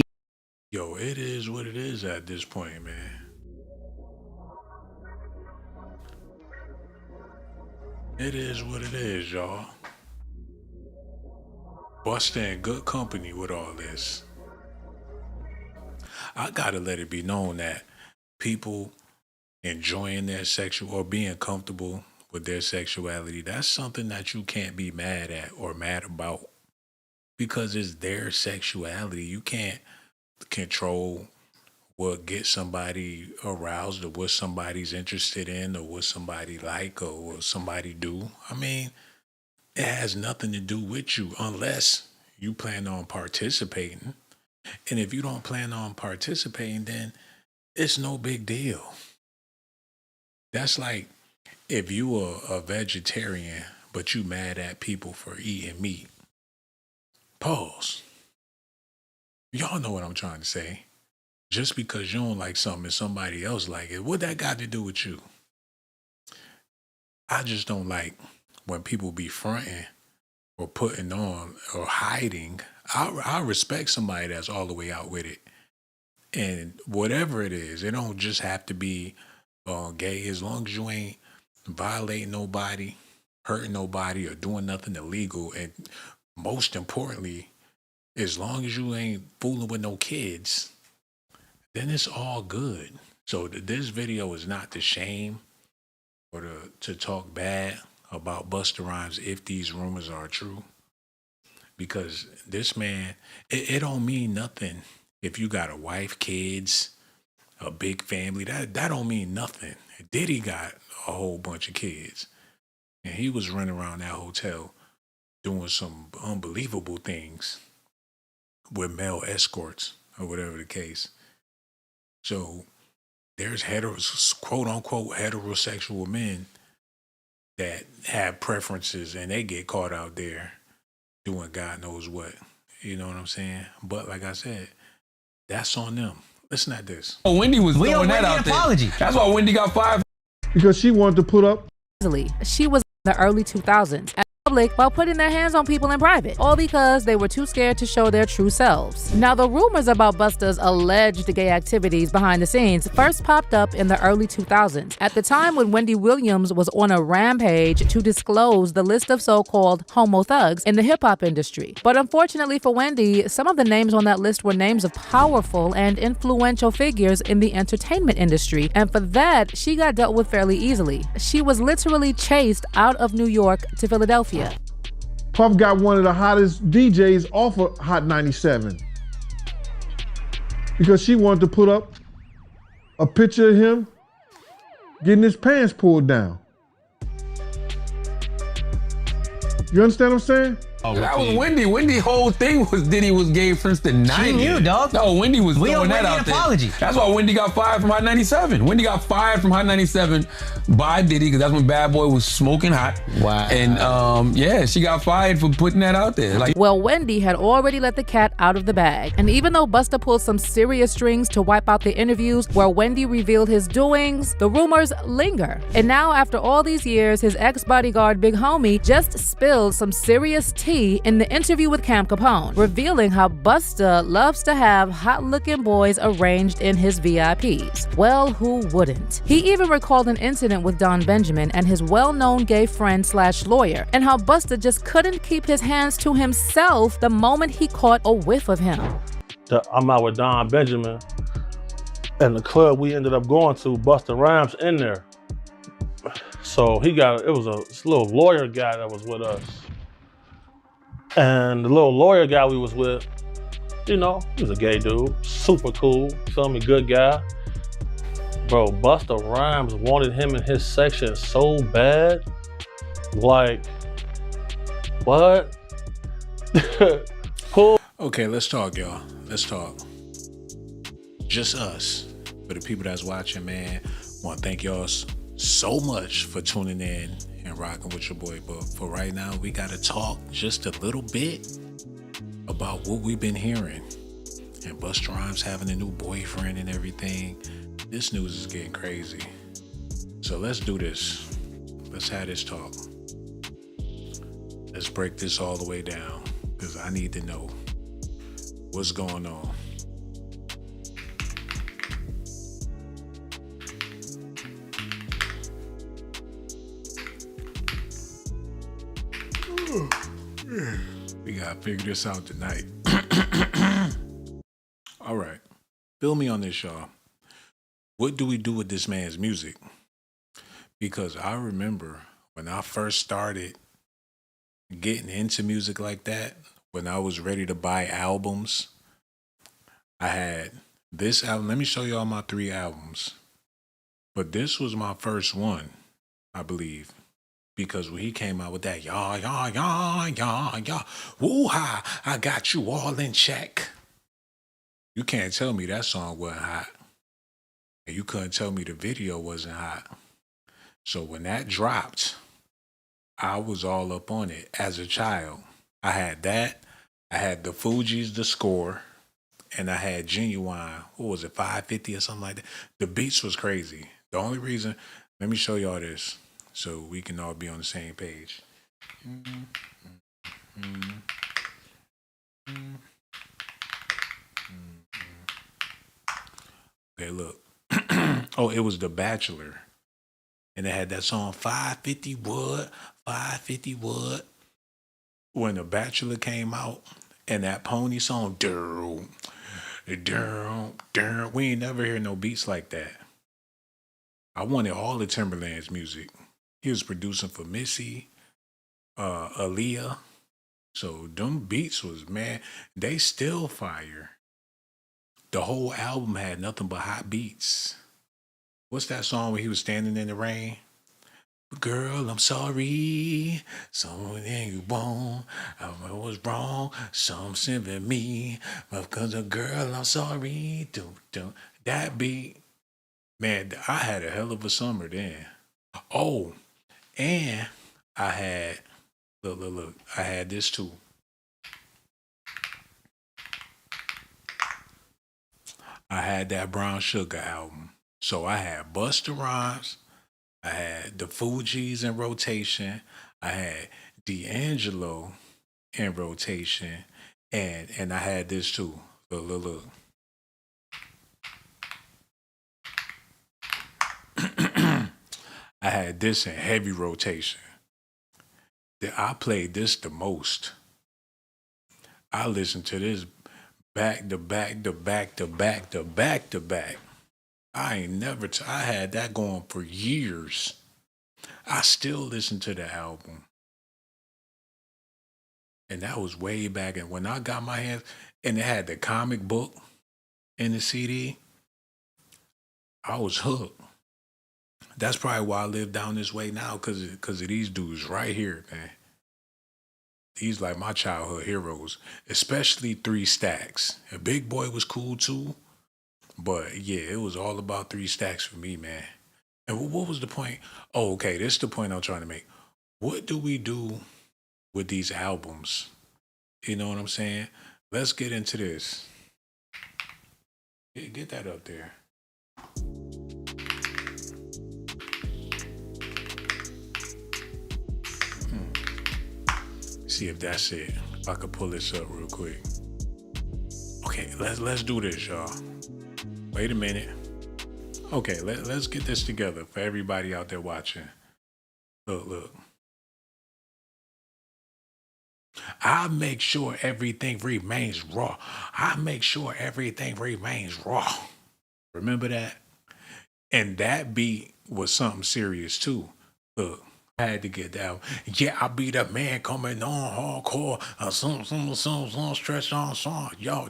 Speaker 1: Yo, it is what it is at this point, man. It is what it is, y'all. Busta in good company with all this. I gotta let it be known that people enjoying their sexual or being comfortable with their sexuality, that's something that you can't be mad at or mad about because it's their sexuality. You can't control what gets somebody aroused or what somebody's interested in or what somebody like or what somebody do. I mean, it has nothing to do with you unless you plan on participating. And if you don't plan on participating, then it's no big deal. That's like if you are a vegetarian, but you mad at people for eating meat. Pause. Y'all know what I'm trying to say. Just because you don't like something and somebody else like it, what that got to do with you? I just don't like when people be fronting or putting on or hiding. I respect somebody that's all the way out with it. And whatever it is, it don't just have to be gay. As long as you ain't violating nobody, hurting nobody, or doing nothing illegal. And most importantly, as long as you ain't fooling with no kids, then it's all good. So this video is not to shame or to talk bad about Busta Rhymes if these rumors are true. Because this man, it don't mean nothing if you got a wife, kids, a big family. That don't mean nothing. Diddy got a whole bunch of kids. And he was running around that hotel doing some unbelievable things with male escorts or whatever the case. So there's quote unquote heterosexual men that have preferences and they get caught out there doing God knows what. You know what I'm saying? But like I said, that's on them. Listen at this.
Speaker 10: Oh, Wendy was throwing that out there. That's why Wendy got fired.
Speaker 19: Because she wanted to put up.
Speaker 11: She was in the early 2000s at public while putting their hands on people in private, all because they were too scared to show their true selves. Now, the rumors about Busta's alleged gay activities behind the scenes first popped up in the early 2000s, at the time when Wendy Williams was on a rampage to disclose the list of so-called homo thugs in the hip-hop industry. But unfortunately for Wendy, some of the names on that list were names of powerful and influential figures in the entertainment industry, and for that, she got dealt with fairly easily. She was literally chased out of New York to Philadelphia.
Speaker 19: Puff got one of the hottest DJs off of Hot 97 because she wanted to put up a picture of him getting his pants pulled down. You understand what I'm saying?
Speaker 10: That was Wendy. Wendy's whole thing was Diddy was gay since the 90s.
Speaker 3: knew, dog.
Speaker 10: No, Wendy was
Speaker 3: We
Speaker 10: throwing
Speaker 3: owe
Speaker 10: that
Speaker 3: Wendy
Speaker 10: out
Speaker 3: an
Speaker 10: there.
Speaker 3: apology.
Speaker 10: That's why Wendy got fired from Hot 97. Wendy got fired from Hot 97 by Diddy because that's when Bad Boy was smoking hot.
Speaker 3: Wow.
Speaker 10: And yeah, she got fired for putting that out there. Like,
Speaker 11: Well, Wendy had already let the cat out of the bag. And even though Busta pulled some serious strings to wipe out the interviews where Wendy revealed his doings, the rumors linger. And now, after all these years, his ex-bodyguard Big Homie just spilled some serious tea in the interview with Cam Capone, revealing how Busta loves to have hot-looking boys arranged in his VIPs. Well, who wouldn't? He even recalled an incident with Don Benjamin and his well-known gay friend/lawyer, and how Busta just couldn't keep his hands to himself the moment he caught a whiff of him.
Speaker 4: I'm out with Don Benjamin, and the club we ended up going to, Busta Rhymes in there. So it was a little lawyer guy that was with us. And the little lawyer guy we was with, he was a gay dude, super cool, feel me, good guy. Bro, Busta Rhymes wanted him in his section so bad. Like, what?
Speaker 1: Okay, let's talk, y'all. Let's talk. Just us. For the people that's watching, man, want to thank y'all so much for tuning in and rocking with your boy. But for right now, we got to talk just a little bit about what we've been hearing. And Busta Rhymes having a new boyfriend and everything. This news is getting crazy. So let's do this. Let's have this talk. Let's break this all the way down because I need to know what's going on. We gotta figure this out tonight. All right. Fill me on this, y'all. What do we do with this man's music? Because I remember when I first started getting into music like that, when I was ready to buy albums, I had this album. Let me show y'all my 3 albums. But this was my first one, I believe. Because when he came out with that, woo-ha, I got you all in check. You can't tell me that song wasn't hot. And you couldn't tell me the video wasn't hot. So when that dropped, I was all up on it as a child. I had that. I had the Fugees, The Score, and I had Genuine. What was it, 550 or something like that? The beats was crazy. The only reason, let me show y'all this so we can all be on the same page. Okay, look. Oh, it was The Bachelor. And it had that song 550 Wood, 550 Wood. When The Bachelor came out and that pony song, we ain't never hear no beats like that. I wanted all of Timberland's music. He was producing for Missy, Aaliyah. So them beats was, man, they still fire. The whole album had nothing but hot beats. What's that song where he was standing in the rain? Girl, I'm sorry. Something you want. I was wrong. Something with me. Because a girl, I'm sorry. That beat. Man, I had a hell of a summer then. Oh, and I had, look. I had this too. I had that Brown Sugar album. So I had Busta Rhymes, I had the Fugees in rotation, I had D'Angelo in rotation, and I had this too. Look. I had this in heavy rotation. I played this the most. I listened to this back to back to back to back to back to back. I ain't never. I had that going for years. I still listen to the album, and that was way back. And when I got my hands, and it had the comic book in the CD, I was hooked. That's probably why I live down this way now, cause of these dudes right here, man. These like my childhood heroes, especially 3 Stacks. A Big Boy was cool too, but yeah, it was all about 3 Stacks for me, man. And what was the point? Oh, okay, this is the point I'm trying to make. What do we do with these albums? You know what I'm saying? Let's get into this. Get that up there. See if that's it. If I could pull this up real quick. Okay, let's do this, y'all. Wait a minute. Okay, let's get this together for everybody out there watching. Look. I make sure everything remains raw. I make sure everything remains raw. Remember that? And that beat was something serious too. Look. I had to get that. Yeah, I be the man coming on hardcore. Some stretch on song. Yo.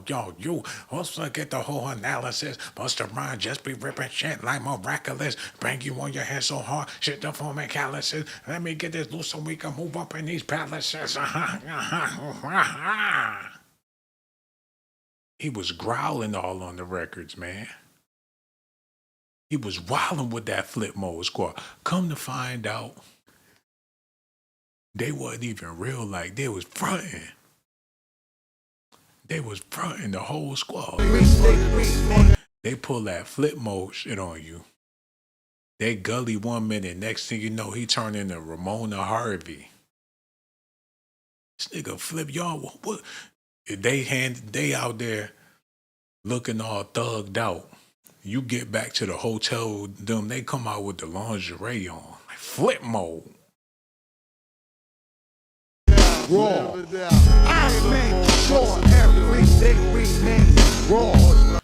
Speaker 1: Also get the whole analysis. Busta Rhymes just be ripping shit like miraculous. Bang you on your head so hard. Shit the foam and calluses. Let me get this loose so we can move up in these palaces. He was growling all on the records, man. He was wilding with that flip mode squad. Come to find out, they wasn't even real, like they was fronting. They was fronting the whole squad. They pull that flip mode shit on you. They gully 1 minute, next thing you know, he turned into Ramona Harvey. This nigga flip, y'all, what? They out there looking all thugged out. You get back to the hotel, they come out with the lingerie on. Like flip mode. Raw. I make sure everything remains raw.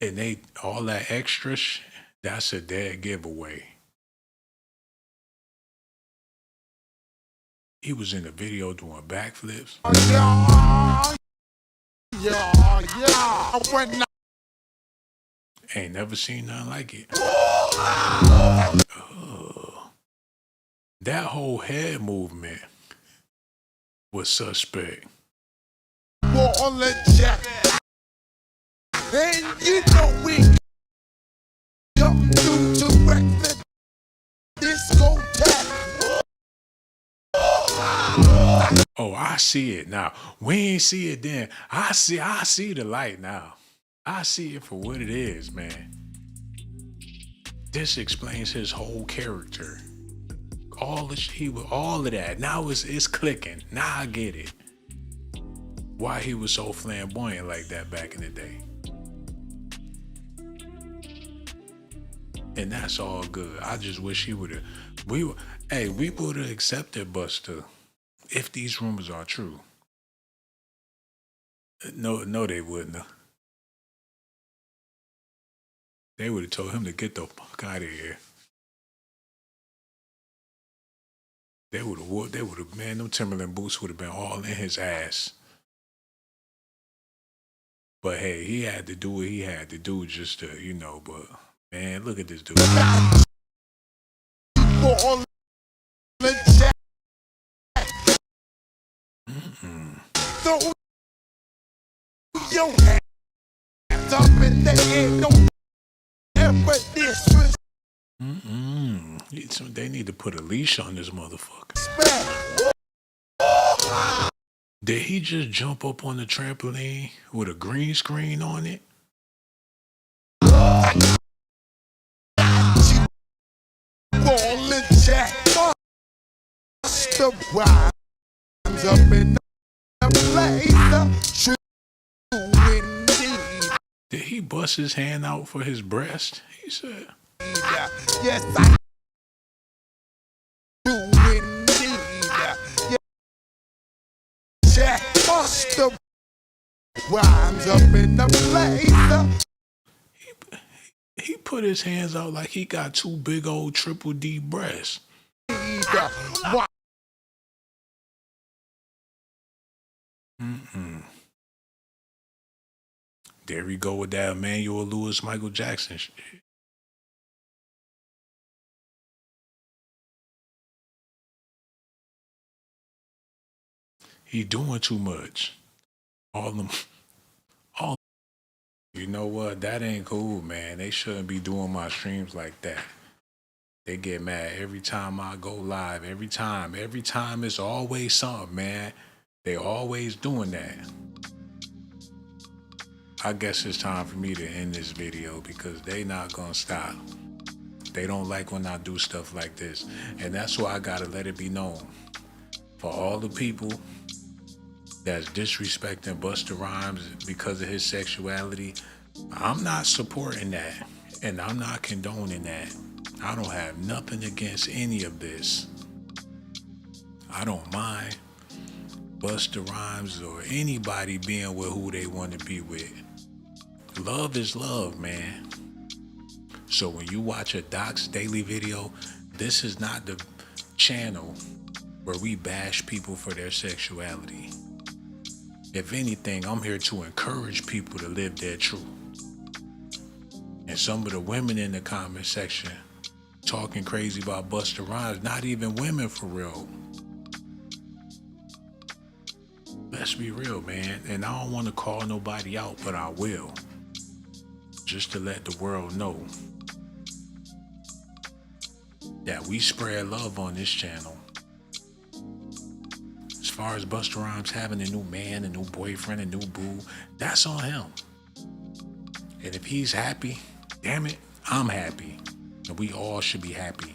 Speaker 1: And they all that extra shit, that's a dead giveaway. He was in the video doing backflips. Ain't never seen nothing like it. That whole head movement was suspect. Jack. And you know we come to wreck the discotheque. Oh, I see it now. We ain't see it then. I see the light now. I see it for what it is, man. This explains his whole character. All of that. Now it's clicking. Now I get it. Why he was so flamboyant like that back in the day. And that's all good. I just wish he would have. We would have accepted Busta if these rumors are true. No, they wouldn't have. They would have told him to get the fuck out of here. They would have, man, them Timberland boots would have been all in his ass. But hey, he had to do what he had to do just to, but man, look at this dude. They need to put a leash on this motherfucker. Did he just jump up on the trampoline with a green screen on it?
Speaker 20: Busta Rhymes up in the place. True indeed.
Speaker 1: Did he bust his hand out for his breast? He said.
Speaker 20: Yes, I do indeed. Yeah, Busta Rhymes up in the place.
Speaker 1: He put his hands out like he got two big old triple D breasts. There we go with that Emmanuel Lewis, Michael Jackson shit. He doing too much. All them. You know what? That ain't cool, man. They shouldn't be doing my streams like that. They get mad every time I go live. Every time it's always something, man. They always doing that. I guess it's time for me to end this video because they not gonna stop. They don't like when I do stuff like this. And that's why I gotta let it be known. For all the people that's disrespecting Busta Rhymes because of his sexuality, I'm not supporting that. And I'm not condoning that. I don't have nothing against any of this. I don't mind Busta Rhymes or anybody being with who they want to be with. Love is love, man. So when you watch a Doc's Daily video, this is not the channel where we bash people for their sexuality. If anything, I'm here to encourage people to live their truth. And some of the women in the comment section talking crazy about Busta Rhymes, not even women for real. Let's be real, man. And I don't want to call nobody out, but I will. Just to let the world know that we spread love on this channel. As far as Busta Rhymes having a new man, a new boyfriend, a new boo, that's on him. And if he's happy, damn it, I'm happy. And we all should be happy.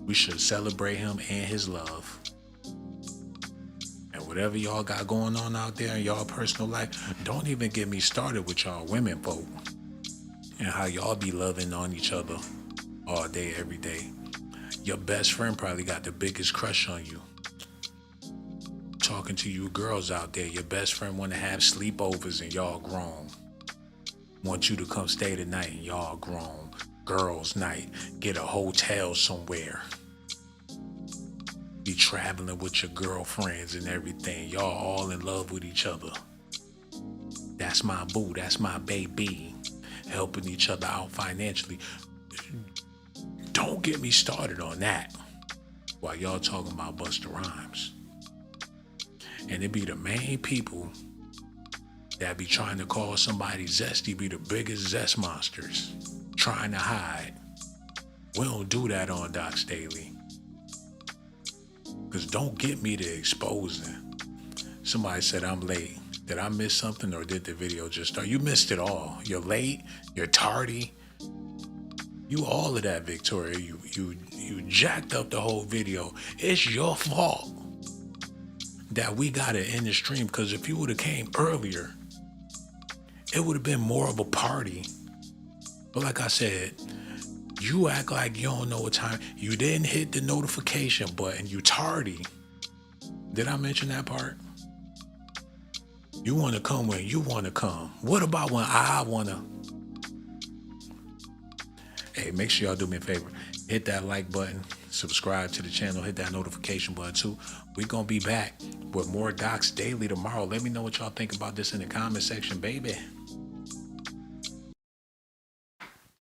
Speaker 1: We should celebrate him and his love. And whatever y'all got going on out there in y'all personal life, don't even get me started with y'all women folk. And how y'all be loving on each other all day, every day. Your best friend probably got the biggest crush on you. Talking to you girls out there, your best friend want to have sleepovers and y'all grown. Want you to come stay tonight and y'all grown. Girls night, get a hotel somewhere. Be traveling with your girlfriends and everything. Y'all all in love with each other. That's my boo, that's my baby. Helping each other out financially. Don't get me started on that while y'all talking about Busta Rhymes. And it be the main people that be trying to call somebody zesty be the biggest zest monsters, trying to hide. We don't do that on Doc's Daily. Because don't get me to exposing. Somebody said I'm late. Did I miss something or did the video just start? You missed it all. You're late, you're tardy. You all of that, Victoria. You jacked up the whole video. It's your fault that we got to end the stream, because if you would have came earlier, it would have been more of a party. But like I said, you act like you don't know what time. You didn't hit the notification button. You tardy. Did I mention that part? You want to come when you want to come. What about when I want to? Hey, make sure y'all do me a favor. Hit that like button. Subscribe to the channel. Hit that notification button too. We're going to be back with more Doc's Daily tomorrow. Let me know what y'all think about this in the comment section, baby.